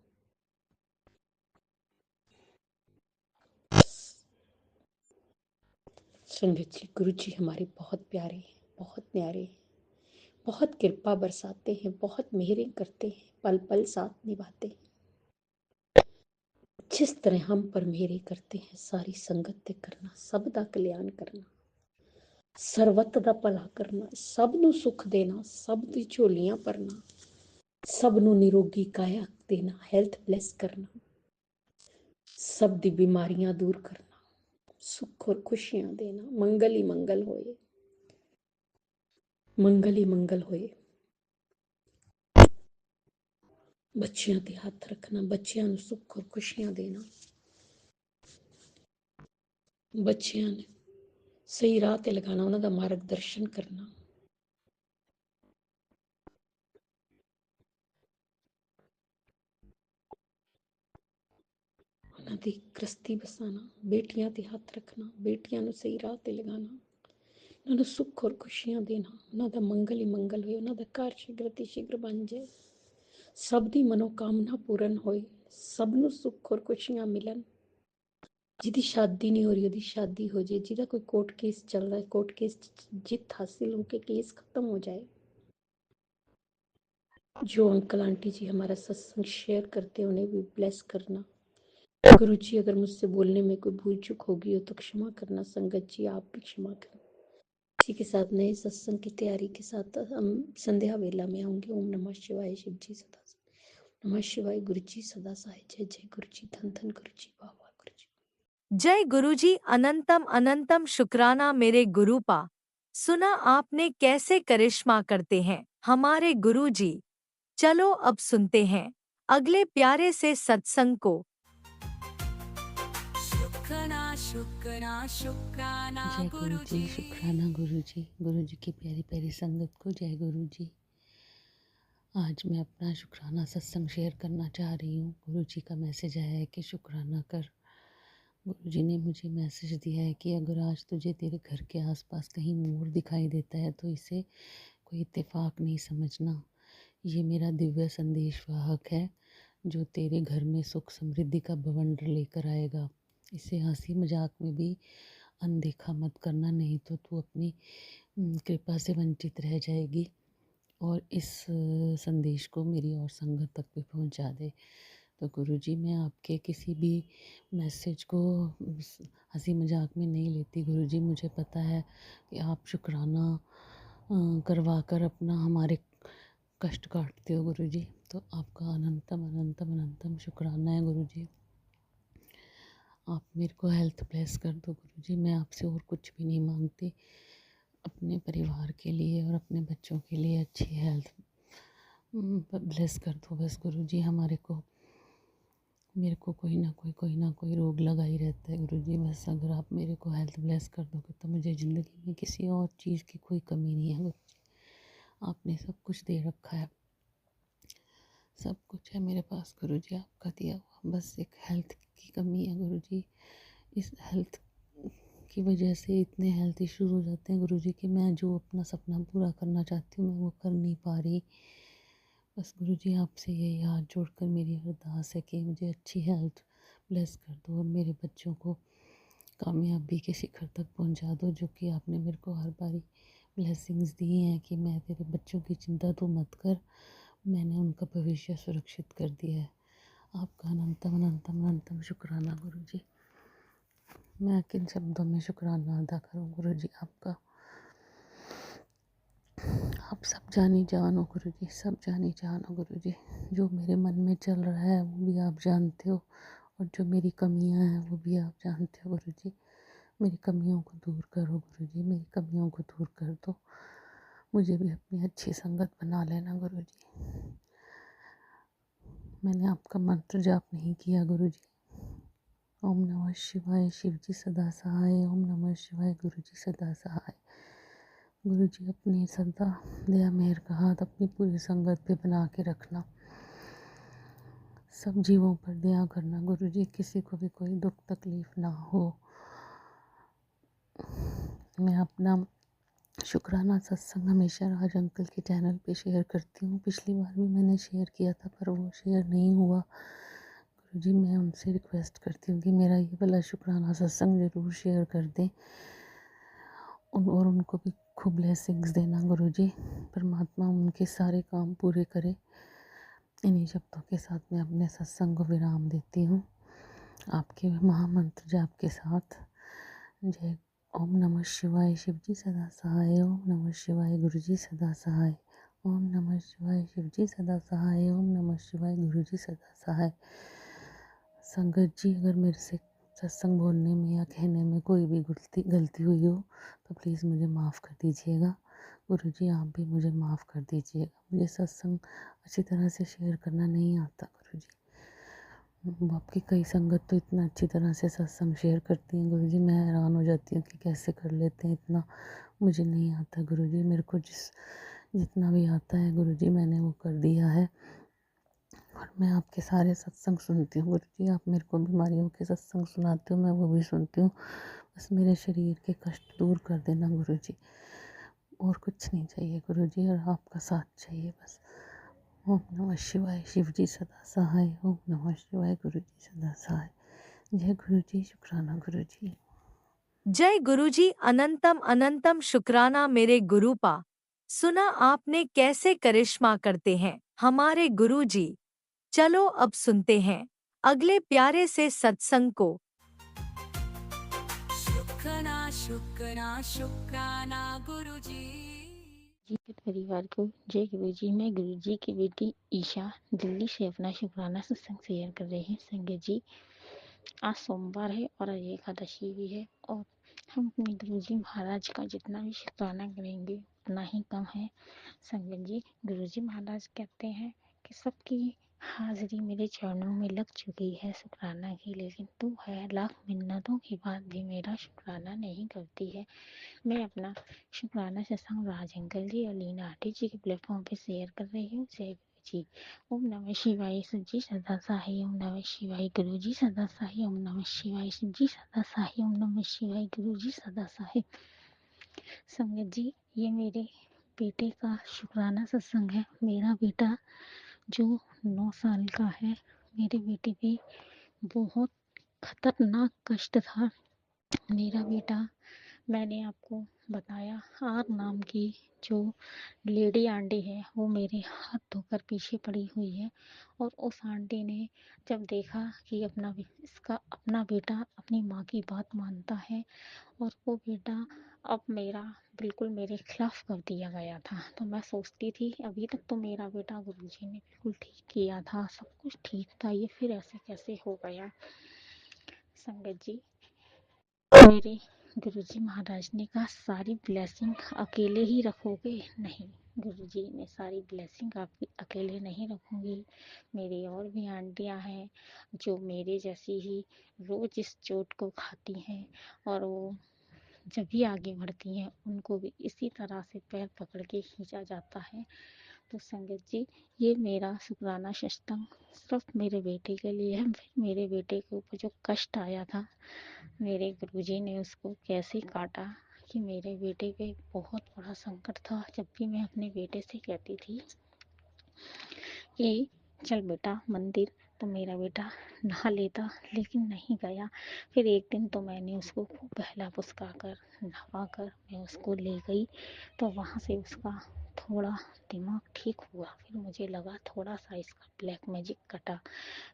संगत जी, गुरु जी हमारे बहुत प्यारे हैं, बहुत न्यारे हैं, बहुत कृपा बरसाते हैं, बहुत मेहरें करते हैं, पल पल साथ निभाते हैं। जिस तरह हम पर मेहरें करते हैं, सारी संगत ते करना, सब दा कल्याण करना, ਸਰਬੱਤ ਦਾ ਭਲਾ ਕਰਨਾ, ਸਭ ਨੂੰ ਸੁੱਖ ਦੇਣਾ, ਸਭ ਦੀ ਝੋਲੀਆਂ ਭਰਨਾ, ਸਭ ਨੂੰ ਨਿਰੋਗੀ ਕਾਇਆ ਦੇਣਾ, ਹੈਲਥ ਬਲੈਸ ਕਰਨਾ, ਸਭ ਦੀ ਬਿਮਾਰੀਆਂ ਦੂਰ ਕਰਨਾ, ਸੁੱਖ और खुशियां देना, मंगल ही मंगल होए, मंगल ही मंगल होए। ਬੱਚਿਆਂ ਤੇ ਹੱਥ ਰੱਖਣਾ, ਬੱਚਿਆਂ ਨੂੰ ਸੁੱਖ और खुशियां देना, ਬੱਚਿਆਂ ਨੂੰ ਸਹੀ ਰਾਹ ਤੇ ਲਗਾਣਾ, ਉਹਨਾਂ ਦਾ ਮਾਰਗਦਰਸ਼ਨ ਕਰਨਾ, ਉਹਨਾਂ ਦੀ ਗ੍ਰਸਤੀ ਬਸਾਣਾ, ਬੇਟੀਆਂ ਤੇ ਹੱਥ ਰੱਖਣਾ, ਬੇਟੀਆਂ ਨੂੰ ਸਹੀ ਰਾਹ ਤੇ ਲਗਾਣਾ, ਉਹਨਾਂ ਨੂੰ ਸੁੱਖ ਔਰ ਖੁਸ਼ੀਆਂ ਦੇਣਾ, ਉਹਨਾਂ ਦਾ ਮੰਗਲ ਹੀ ਮੰਗਲ ਹੋਏ, ਉਹਨਾਂ ਦਾ ਘਰ ਸ਼ੀਘਰ ਤੇ ਸ਼ੀਘਰ ਬਣ ਜਾਏ, ਸਭ ਦੀ ਮਨੋਕਾਮਨਾ ਪੂਰਨ ਹੋਏ, ਸਭ ਨੂੰ ਸੁੱਖ ਔਰ ਖੁਸ਼ੀਆਂ ਮਿਲਣ। ਜਿਹਦੀ ਸ਼ਾਦੀ ਨਹੀਂ ਹੋ ਰਹੀ ਉਹਦੀ ਸ਼ਾਦੀ ਹੋ ਜਾਏ, ਜਿਹਦਾ ਕੋਈ ਕੋर्ट केस चल रहा है कोर्ट केस जित हासिल होके केस खत्म हो जाए। जो अंकल आंटी जी हमारा सत्संग शेयर करते हैं उन्हें भी ब्लेस करना। गुरु जी अगर मुझसे बोलने में कोई भूल चूक होगी हो तो क्षमा करना। संगत जी आप भी क्षमा करना। इसी के साथ नए सत्संग की तैयारी के साथ हम संध्या वेला में आऊंगे। ओम नमः शिवाय, शिव जी सदा नमः शिवाय, गुरु जी सदा सहाय। जय जय गुरु जी, धन धन गुरु जी, बाबा गुरु जी। जय गुरुजी, अनंतम अनंतम शुक्राना मेरे गुरुपा। सुना आपने कैसे करिश्मा करते हैं हमारे गुरुजी। चलो अब सुनते हैं अगले प्यारे से सत्संग को। शुक्राना शुक्राना शुक्राना जय गुरु गुरु जी, जी। शुक्राना गुरु जी की प्यारी प्यारी संगत को जय गुरु जी। आज मैं अपना शुक्राना सत्संग शेयर करना चाह रही हूँ। गुरु जी का मैसेज आया है कि शुक्राना कर। गुरु जी ने मुझे मैसेज दिया है कि अगर आज तुझे तेरे घर के आसपास कहीं मोर दिखाई देता है तो इसे कोई इत्तेफाक नहीं समझना। ये मेरा दिव्य संदेश वाहक है जो तेरे घर में सुख समृद्धि का बवंडर लेकर आएगा। इसे हंसी मजाक में भी अनदेखा मत करना, नहीं तो तू अपनी कृपा से वंचित रह जाएगी। और इस संदेश को मेरी और संगत तक भी पहुंचा दे। तो गुरुजी, मैं आपके किसी भी मैसेज को हंसी मजाक में नहीं लेती। गुरुजी, मुझे पता है कि आप शुक्राना करवा कर अपना हमारे कष्ट काटते हो गुरुजी। तो आपका अनंतम अनंतम अनंतम शुक्राना है गुरुजी। आप मेरे को हेल्थ ब्लेस कर दो गुरुजी। मैं आपसे और कुछ भी नहीं मांगती। अपने परिवार के लिए और अपने बच्चों के लिए अच्छी हेल्थ ब्लेस कर दो बस गुरुजी। मेरे को कोई ना कोई रोग लगा ही रहता है गुरुजी। बस अगर आप मेरे को हेल्थ ब्लेस कर दोगे तो मुझे ज़िंदगी में किसी और चीज़ की कोई कमी नहीं है गुरुजी। आपने सब कुछ दे रखा है, सब कुछ है मेरे पास गुरुजी, आपका दिया हुआ। बस एक हेल्थ की कमी है गुरुजी। इस हेल्थ की वजह से इतने हेल्थ इश्यूज हो जाते हैं गुरुजी कि मैं जो अपना सपना पूरा करना चाहती हूँ मैं वो कर नहीं पा रही। बस गुरुजी आपसे यही हाथ जोड़कर मेरी अरदास है कि मुझे अच्छी हेल्थ ब्लेस कर दो और मेरे बच्चों को कामयाबी के शिखर तक पहुंचा दो, जो कि आपने मेरे को हर बारी ब्लेसिंग्स दी हैं कि मैं तेरे बच्चों की चिंता तो मत कर, मैंने उनका भविष्य सुरक्षित कर दिया है। आपका अनंतम अनंतम अनंतम शुक्राना गुरुजी। मैं किन शब्दों में शुक्राना अदा करूं गुरुजी आपका। आप सब जानी जान हो गुरुजी, सब जानी जान हो गुरुजी। जो मेरे मन में चल रहा है वो भी आप जानते हो, और जो मेरी कमियां हैं वो भी आप जानते हो गुरुजी। मेरी कमियों को दूर करो गुरुजी, मेरी कमियों को दूर कर दो। मुझे भी अपनी अच्छी संगत बना लेना गुरुजी। मैंने आपका मंत्र जाप नहीं किया गुरुजी। ओम नमः शिवाय, शिव जी सदा सहाय। ओम नमः शिवाय, गुरु जी सदा सहाय। गुरु जी अपनी सदा दया मेहर का हाथ अपनी पूरी संगत पे बना के रखना। सब जीवों पर दया करना गुरु जी, किसी को भी कोई दुख तकलीफ ना हो। मैं अपना शुक्राना सत्संग हमेशा राज अंकल के चैनल पे शेयर करती हूँ। पिछली बार भी मैंने शेयर किया था पर वो शेयर नहीं हुआ। गुरुजी मैं उनसे रिक्वेस्ट करती हूँ कि मेरा ये वाला शुक्राना सत्संग ज़रूर शेयर कर दें और उनको भी खूब ब्लेसिंग्स देना गुरुजी। परमात्मा उनके सारे काम पूरे करे। इन्हीं शब्दों के साथ मैं अपने सत्संग को विराम देती हूँ आपके महामंत्र जाप के साथ। जय ओम नमः शिवाय, शिव जी सदा सहाय। ओम नमः शिवाय, गुरु जी सदा सहाय। ओम नमः शिवाय, शिव जी सदा सहाय। ओम नमः शिवाय, गुरु जी सदा सहाय। संगत जी अगर मेरे से सत्संग बोलने में या कहने में कोई भी गलती हुई हो तो प्लीज़ मुझे माफ़ कर दीजिएगा। गुरुजी आप भी मुझे माफ़ कर दीजिएगा। मुझे सत्संग अच्छी तरह से शेयर करना नहीं आता गुरुजी। आपकी कई संगत तो इतना अच्छी तरह से सत्संग शेयर करती हैं गुरुजी, मैं हैरान हो जाती हूँ कि कैसे कर लेते हैं इतना। मुझे नहीं आता गुरुजी, मेरे को जितना भी आता है गुरुजी मैंने वो कर दिया है। और मैं आपके सारे सत्संग सुनती हूँ गुरुजी। आप मेरे को बीमारियों के सत्संग सुनाते हो, मैं वो भी सुनती हूँ। बस मेरे शरीर के कष्ट दूर कर देना गुरुजी, और कुछ नहीं चाहिए गुरुजी, और आपका साथ चाहिए बस। ओम नमः शिवाय, शिव जी सदा सहाय। ओम नमः शिवाय, गुरु जी सदा सहाय। जय गुरुजी, शुक्राना गुरुजी। जय गुरुजी, अनंतम अनंतम शुक्राना मेरे गुरुपा। सुना आपने कैसे करिश्मा करते हैं हमारे गुरुजी। चलो अब सुनते हैं अगले प्यारे से सत्संग को। शुक्राना शुक्राना शुक्राना गुरुजी। जी के परिवार को जय गुरु जी। मैं गुरु जी की बेटी ईशा दिल्ली से अपना शुक्राना सत्संग शेयर कर रही हूँ। संगत जी आज सोमवार है और आज एकादशी भी है, और हम अपने गुरु जी महाराज का जितना भी शुक्राना करेंगे उतना ही कम है। संगत जी गुरु जी महाराज कहते हैं कि सबकी हाजिरी मेरे चरणों में लग चुकी है शुक्राना की, लेकिन तू है लाख मिन्नतों के बाद भी मेरा शुक्राना नहीं करती है। मैं अपना शुक्राना सत्संग राज अंकल जी और लीना आंटी जी के प्लेटफॉर्म पे शेयर कर रही हूँ। जय गुरु जी। ओम नमः शिवाय, शिव जी सदा सहाय। ओम नमः शिवाय, गुरु जी सदा सहाय। ओम नमः शिवाय, शिव जी सदा सहाय। ओम नमः शिवाय, गुरु जी सदा सहाय। संगत जी ये मेरे बेटे का शुक्राना सत्संग है। मेरा बेटा जो 9 साल का है, मेरे बेटे पे बहुत खतरनाक कष्ट था। मेरा बेटा, मैंने आपको बताया आर नाम की जो लेडी आंटी है वो मेरे हाथ धोकर पीछे पड़ी हुई है, और उस आंटी ने जब देखा कि इसका अपना बेटा अपनी माँ की बात मानता है और वो बेटा अब मेरा बिल्कुल मेरे खिलाफ कर दिया गया था, तो मैं सोचती थी अभी तक तो मेरा बेटा गुरुजी ने बिल्कुल ठीक किया था, सब कुछ ठीक था, ये फिर ऐसे कैसे हो गया। संगत जी मेरे गुरुजी महाराज ने कहा सारी ब्लेसिंग अकेले ही रखोगे? नहीं गुरुजी, मैं सारी ब्लेसिंग आपकी अकेले नहीं रखूंगी। मेरी और भी आंटियां हैं जो मेरे जैसी ही रोज इस चोट को खाती हैं, और वो जब भी आगे बढ़ती हैं उनको भी इसी तरह से पैर पकड़ के खींचा जाता है। तो संगत जी, ये मेरा शुक्राना सत्संग सिर्फ मेरे बेटे के लिए है। मेरे बेटे के ऊपर जो कष्ट आया था, मेरे गुरुजी ने उसको कैसे काटा कि मेरे बेटे पे बहुत बड़ा संकट था। जब भी मैं अपने बेटे से कहती थी कि चल बेटा मंदिर, तो मेरा बेटा नहा लेता, लेकिन नहीं गया। फिर एक दिन तो मैंने उसको खूब बहला फुसका कर नहवा कर मैं उसको ले गई, तो वहाँ से उसका थोड़ा दिमाग ठीक हुआ। फिर मुझे लगा थोड़ा सा इसका ब्लैक मैजिक कटा।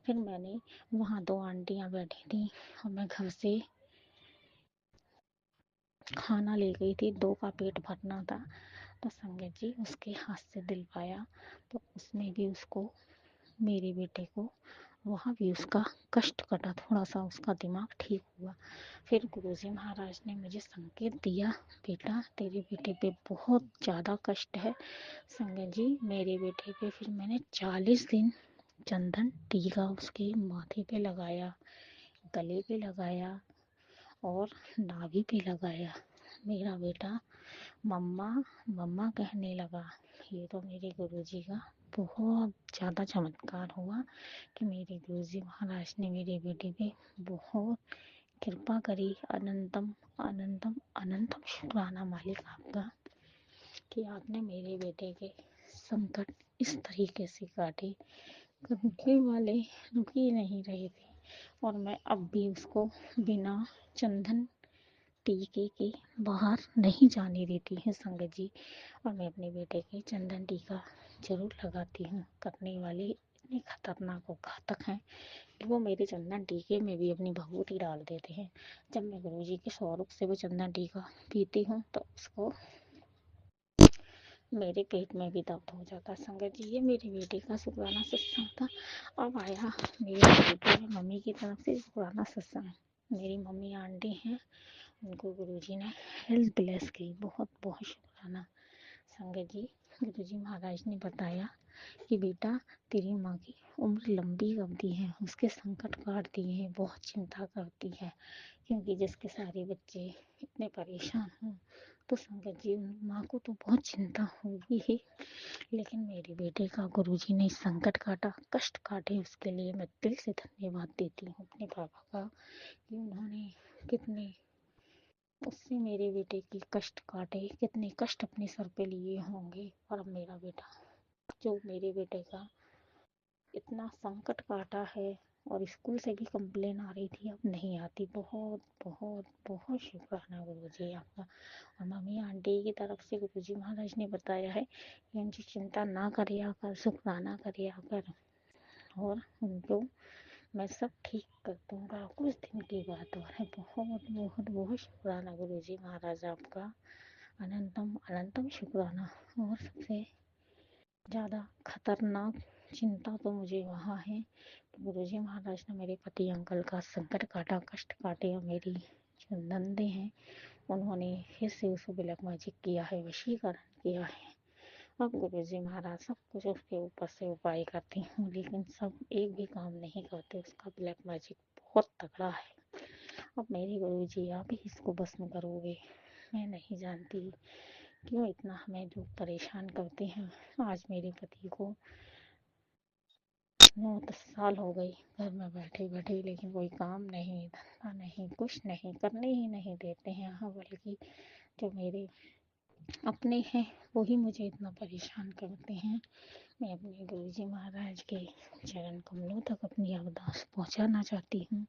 फिर मैंने वहाँ 2 आंटियाँ बैठी थी और मैं घर से खाना ले गई थी, 2 का पेट भरना था। तो संगत जी उसके हाथ से दिलवाया, तो उसमें भी उसको, मेरे बेटे को, वहाँ भी उसका कष्ट कटा, थोड़ा सा उसका दिमाग ठीक हुआ। फिर गुरुजी महाराज ने मुझे संकेत दिया, बेटा तेरे बेटे पे बहुत ज़्यादा कष्ट है। संगत जी मेरे बेटे पे फिर मैंने 40 दिन चंदन टीका उसके माथे पे लगाया, गले पे लगाया और नाभि पे लगाया। मेरा बेटा मम्मा मम्मा कहने लगा। ये तो मेरे गुरुजी का बहुत ज़्यादा चमत्कार हुआ कि मेरे गुरुजी महाराज ने मेरे बेटे पे बहुत कृपा करी। अनंतम अनंतम अनंतम शुक्राना मालिक आपका कि आपने मेरे बेटे के संकट इस तरीके से काटे। रुकने वाले रुक ही नहीं रहे थे, और मैं अब भी उसको बिना चंदन टीके के बाहर नहीं जाने देती हूँ संगत जी। और मैं अपने बेटे के चंदन टीका जरूर लगाती हूँ। करने वाले इतने खतरनाक और घातक हैं कि वो मेरे चंदन टीके में भी अपनी भभूति डाल देते हैं। जब मैं गुरुजी के स्वरूप से वो चंदन टीका पीती हूँ तो उसको मेरे पेट में भी दर्द हो जाता है। संगत जी ये मेरे बेटे का शुक्राना सत्संग था। अब आया मेरे बेटे और मम्मी की तरफ से शुक्राना सत्संग। मेरी मम्मी आंटी हैं, उनको गुरुजी ने हेल्थ ब्लेस की, बहुत बहुत शुक्राना। संगत जी गुरुजी महाराज ने बताया कि बेटा तेरी माँ की उम्र लंबी अवधि है, उसके संकट काटती है, बहुत चिंता करती है, क्योंकि जिसके सारे बच्चे इतने परेशान हों तो संगत जी माँ को तो बहुत चिंता होगी ही। लेकिन मेरे बेटे का गुरुजी ने संकट काटा, कष्ट काटे, उसके लिए मैं दिल से धन्यवाद देती हूँ अपने पापा का कि उन्होंने कितने उससे मेरे बेटे की कष्ट काटे, कितने कष्ट अपने सर पे लिए होंगे। और अब मेरा बेटा, जो मेरे बेटे का इतना संकट काटा है और स्कूल से भी कंप्लेन आ रही थी, अब नहीं आती। बहुत बहुत बहुत शुक्राना गुरुजी आपका। और मम्मी आंटी की तरफ से गुरुजी महाराज ने बताया है कि उनकी चिंता ना करिया कर, शुक्राना करिया कर, और उनको मैं सब ठीक कर दूंगा। कुछ दिन की बात और है। बहुत बहुत बहुत शुक्राना गुरुजी महाराज आपका। अनंतम अनंतम शुक्राना। और सबसे ज़्यादा खतरनाक चिंता तो मुझे वहाँ है कि गुरुजी महाराज ने मेरे पति अंकल का संकट काटा, कष्ट काटे, और मेरी जो नंदे हैं उन्होंने फिर से उसको ब्लैक मैजिक किया है, वशीकरण किया है। अब गुरुजी महाराज सब कुछ उसके ऊपर से उपाय करती हूँ, लेकिन सब एक भी काम नहीं करते। उसका ब्लैक मैजिक बहुत तगड़ा है। अब मेरे गुरुजी आप ही इसको भस्म करोगे, मैं नहीं जानती क्यों इतना हमें लोग परेशान करते हैं। आज मेरे पति को 9-10 साल हो गई घर में बैठे बैठे, लेकिन कोई काम नहीं, धंधा नहीं, कुछ नहीं, करने ही नहीं देते हैं। हाँ, बल्कि जो मेरे अपने हैं वही मुझे इतना परेशान करते हैं। मैं अपने गुरुजी महाराज के चरण कमलों तक अपनी अरदास पहुंचाना चाहती हूँ,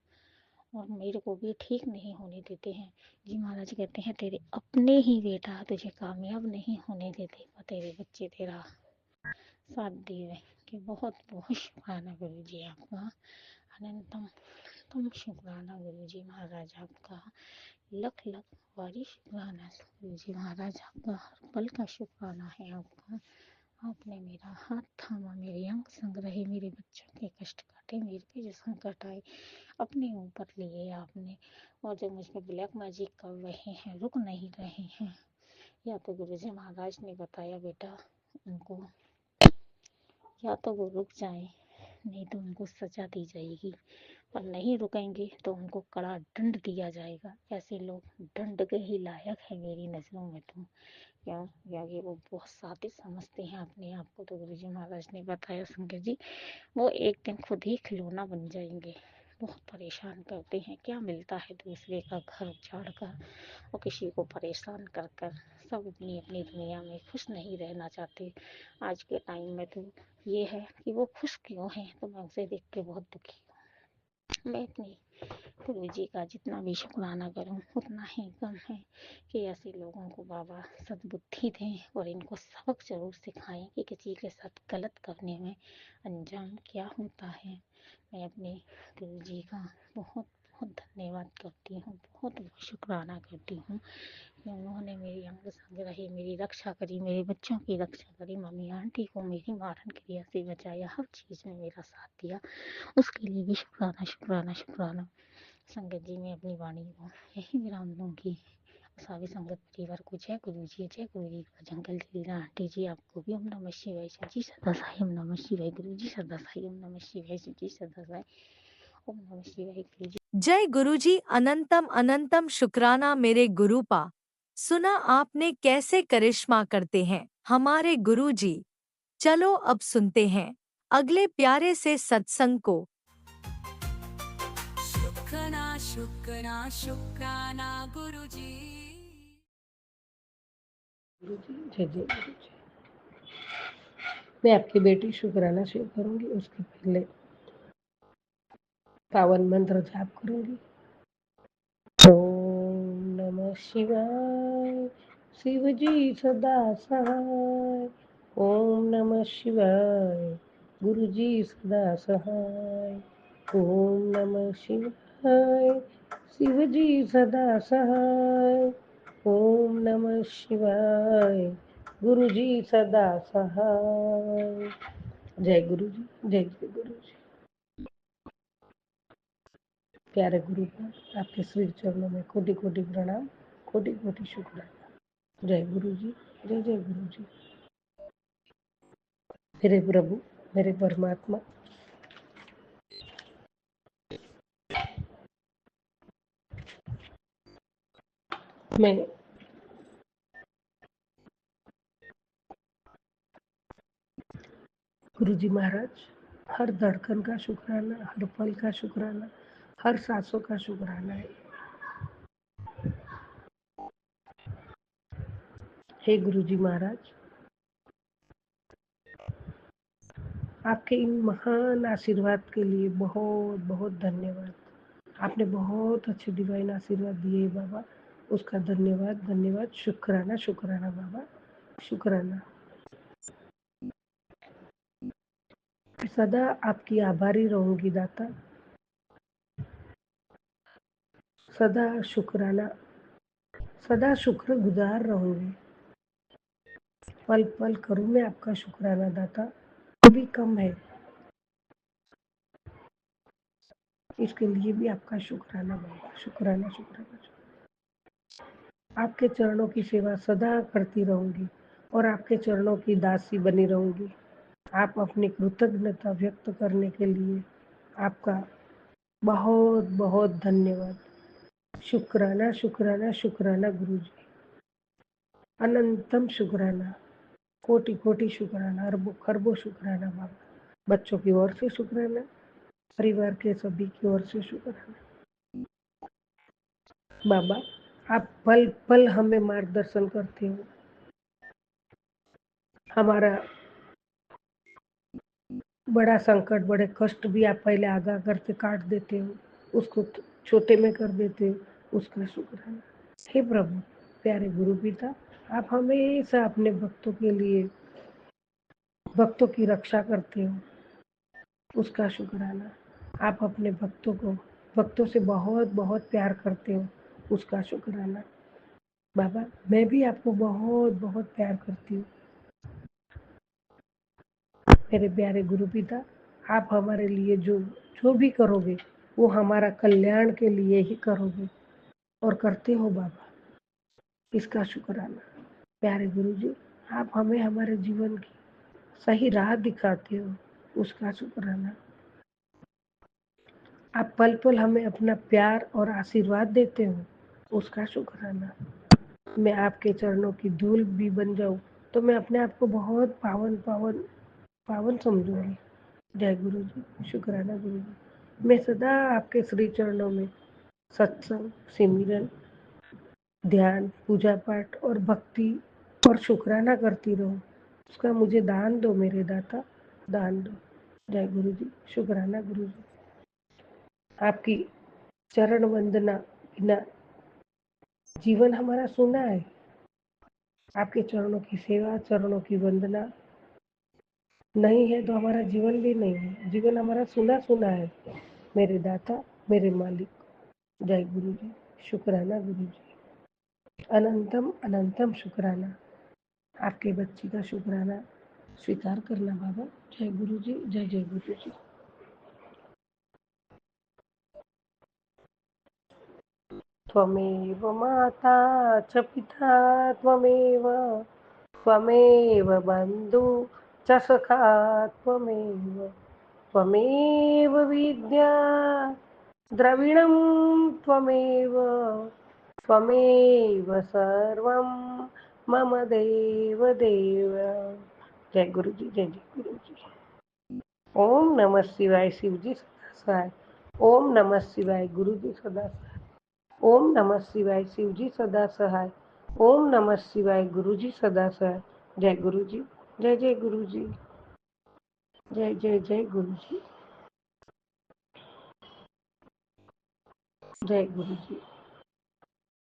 और मेरे को भी ठीक नहीं होने देते हैं। जी महाराज कहते हैं तेरे अपने ही बेटा तुझे कामयाब नहीं होने देते, और तेरे बच्चे तेरा साथ दिए कि बहुत बहुत शुक्राना गुरुजी आपका। अनंतम तुम शुक्राना गुरुजी महाराज आपका। लख लख वारी शुक्राना गुरुजी महाराज आपका। हर पल का शुक्राना है आपका। आपने मेरा हाथ थामा, मेरे अंग संग रहे, मेरे बच्चों के कष्ट काटे, मेरे पे जो संकट आए अपने ऊपर लिए आपने, और जो मुझ पे ब्लैक मैजिक कर रहे हैं, रुक नहीं रहे हैं। या तो गुरुजी महाराज ने बताया बेटा उनको, या तो वो रुक जाए, नहीं तो उनको सजा दी जाएगी, और नहीं रुकेंगे तो उनको कड़ा दंड दिया जाएगा। ऐसे लोग दंड के ही लायक है मेरी नज़रों में तो। क्यों? क्योंकि वो बहुत साथी समझते हैं अपने आप को। तो गुरुजी महाराज ने बताया संगत जी, वो एक दिन खुद ही खिलौना बन जाएंगे। बहुत परेशान करते हैं, क्या मिलता है दूसरे का घर उजाड़ कर और किसी को परेशान कर कर। सब अपनी अपनी दुनिया में खुश नहीं रहना चाहते। आज के टाइम में तो ये है कि वो खुश क्यों हैं, तो मैं उसे देख के बहुत दुखी हूँ। मैं अपने गुरुजी का जितना भी शुक्राना करूं उतना ही कम है कि ऐसे लोगों को बाबा सद्बुद्धि दें और इनको सबक जरूर सिखाएं कि किसी के साथ गलत करने में अंजाम क्या होता है। मैं अपने गुरुजी का बहुत बहुत धन्यवाद करती हूँ, बहुत शुक्राना करती हूँ कि उन्होंने मेरी अंग संग रही, मेरी रक्षा करी, मेरे बच्चों की रक्षा करी, मम्मी आंटी को मेरी मारन क्रिया से बचाया, हर चीज़ में मेरा साथ दिया। उसके लिए भी शुक्राना शुक्राना शुक्राना। संगत जी, मैं अपनी वाणी को यही विराम दूंगी। सभी संगत परिवार को जय गुरु जी, जंगल जी, आंटी जी, आपको भी ओम नमः शिवाय, शिव जी सदा साई, ओम नमः शिवाय, गुरु जी सदा साई, ओम नमः शिवाय, शिव जी सदा साई, ओम नमः शिवाय, गुरु जी। जय गुरुजी, अनंतम अनंतम शुक्राना मेरे गुरुपा। सुना आपने कैसे करिश्मा करते हैं हमारे गुरुजी। चलो अब सुनते हैं अगले प्यारे से सत्संग को। शुक्राना शुक्राना शुक्राना गुरुजी। गुरुजी जय जय गुरुजी। मैं आपकी बेटी शुक्राना शेयर करूंगी, उसके पहले पावन मंत्र जाप करूंगी। ओम नमः शिवाय, शिव जी सदा सहाय। ओम नमः शिवाय, गुरु जी सदा सहाय। ओम नमः शिवाय, शिव जी सदा सहाय। ओम नमः शिवाय, गुरु जी सदा सहाय। जय गुरु जी, जय जय गुरु जी। प्यारे गुरु का आपके श्री चरणों में कोटि कोटि प्रणाम, कोटि कोटि शुक्राना। जय गुरु जी, जय जय गुरु जी। मेरे प्रभु, मेरे परमात्मा, मैं गुरु जी महाराज हर धड़कन का शुक्राना, हर पल का शुक्राना, हर सांसों का शुक्राना है। हे गुरु जी महाराज, आपके इन महान आशीर्वाद के लिए बहुत बहुत धन्यवाद। आपने बहुत अच्छे डिवाइन आशीर्वाद दिए बाबा, उसका धन्यवाद धन्यवाद, शुक्राना शुक्राना बाबा, शुक्राना। सदा आपकी आभारी रहूंगी दाता, सदा शुक्राना, सदा शुक्रगुजार रहूंगी। पल पल करूं मैं आपका शुक्राना दाता, भी कम है, इसके लिए भी आपका शुक्राना बाबा, शुक्राना शुक्राना। आपके चरणों की सेवा सदा करती रहूंगी और आपके चरणों की दासी बनी रहूंगी। आप अपनी कृतज्ञता व्यक्त करने के लिए आपका बहुत बहुत धन्यवाद। शुक्राना शुक्राना शुक्राना गुरु जी, अनंतम शुक्राना, कोटि कोटि शुक्राना, अरबों खरबों शुक्राना बाबा। बच्चों की ओर से शुक्राना, परिवार के सभी की ओर से शुक्राना। बाबा आप पल पल हमें मार्गदर्शन करते हो, हमारा बड़ा संकट बड़े कष्ट भी आप पहले आगाह करके काट देते हो, उसको छोटे में कर देते हो, उसका शुक्राना। हे प्रभु प्यारे गुरु पिता, आप हमेशा अपने भक्तों के लिए भक्तों की रक्षा करते हो, उसका शुक्राना। आप अपने भक्तों से बहुत बहुत प्यार करते हो, उसका शुक्राना। बाबा मैं भी आपको बहुत बहुत प्यार करती हूँ। मेरे प्यारे गुरु पिता, आप हमारे लिए जो जो भी करोगे वो हमारा कल्याण के लिए ही करोगे और करते हो बाबा, इसका शुक्राना। प्यारे गुरु जी, आप हमें हमारे जीवन की सही राह दिखाते हो, उसका शुक्राना। आप पल पल हमें अपना प्यार और आशीर्वाद देते हो, उसका शुक्राना। मैं आपके चरणों की धूल भी बन जाऊं तो मैं अपने आप को बहुत पावन पावन पावन समझूंगी। जय गुरु जी, शुक्राना गुरु जी। मैं सदा आपके श्री चरणों में सत्संग, सिमरन, ध्यान, पूजा पाठ और भक्ति और शुक्राना करती रहूं। उसका मुझे दान दो मेरे दाता, दान दो। जय गुरु जी, शुक्राना गुरु जी। आपकी चरण वंदना बिना जीवन हमारा सुना है। आपके चरणों की सेवा, चरणों की वंदना नहीं है तो हमारा जीवन भी नहीं है। जीवन हमारा सुना सुना है मेरे दाता, मेरे मालिक। जय गुरु जी, शुक्राना गुरु जी। अनंतम अनंतम शुक्राना। आपके बच्ची का शुक्राना स्वीकार करना बाबा। जय गुरु जी, जय जय गुरु जी। त्वमेव माता च पिता त्वमेव, त्वमेव बन्धु च सखा त्वमेव, त्वमेव विद्या द्रविणं त्वमेव, त्वमेव सर्वं मम देव देव। जय गुरु जी, जय जय गुरु जी। ओम नमः शिवाय शिवजी सदा सहाय। ओम नमः शिवाय गुरु जी सदा सहाय। ओम नमः शिवाय शिवजी सदा सहाय। ओम नमः शिवाय गुरु जी सदा सहाय। जय गुरु जी, जय जय गुरु जी। जय जय जय गुरु जी। जय गुरु जी।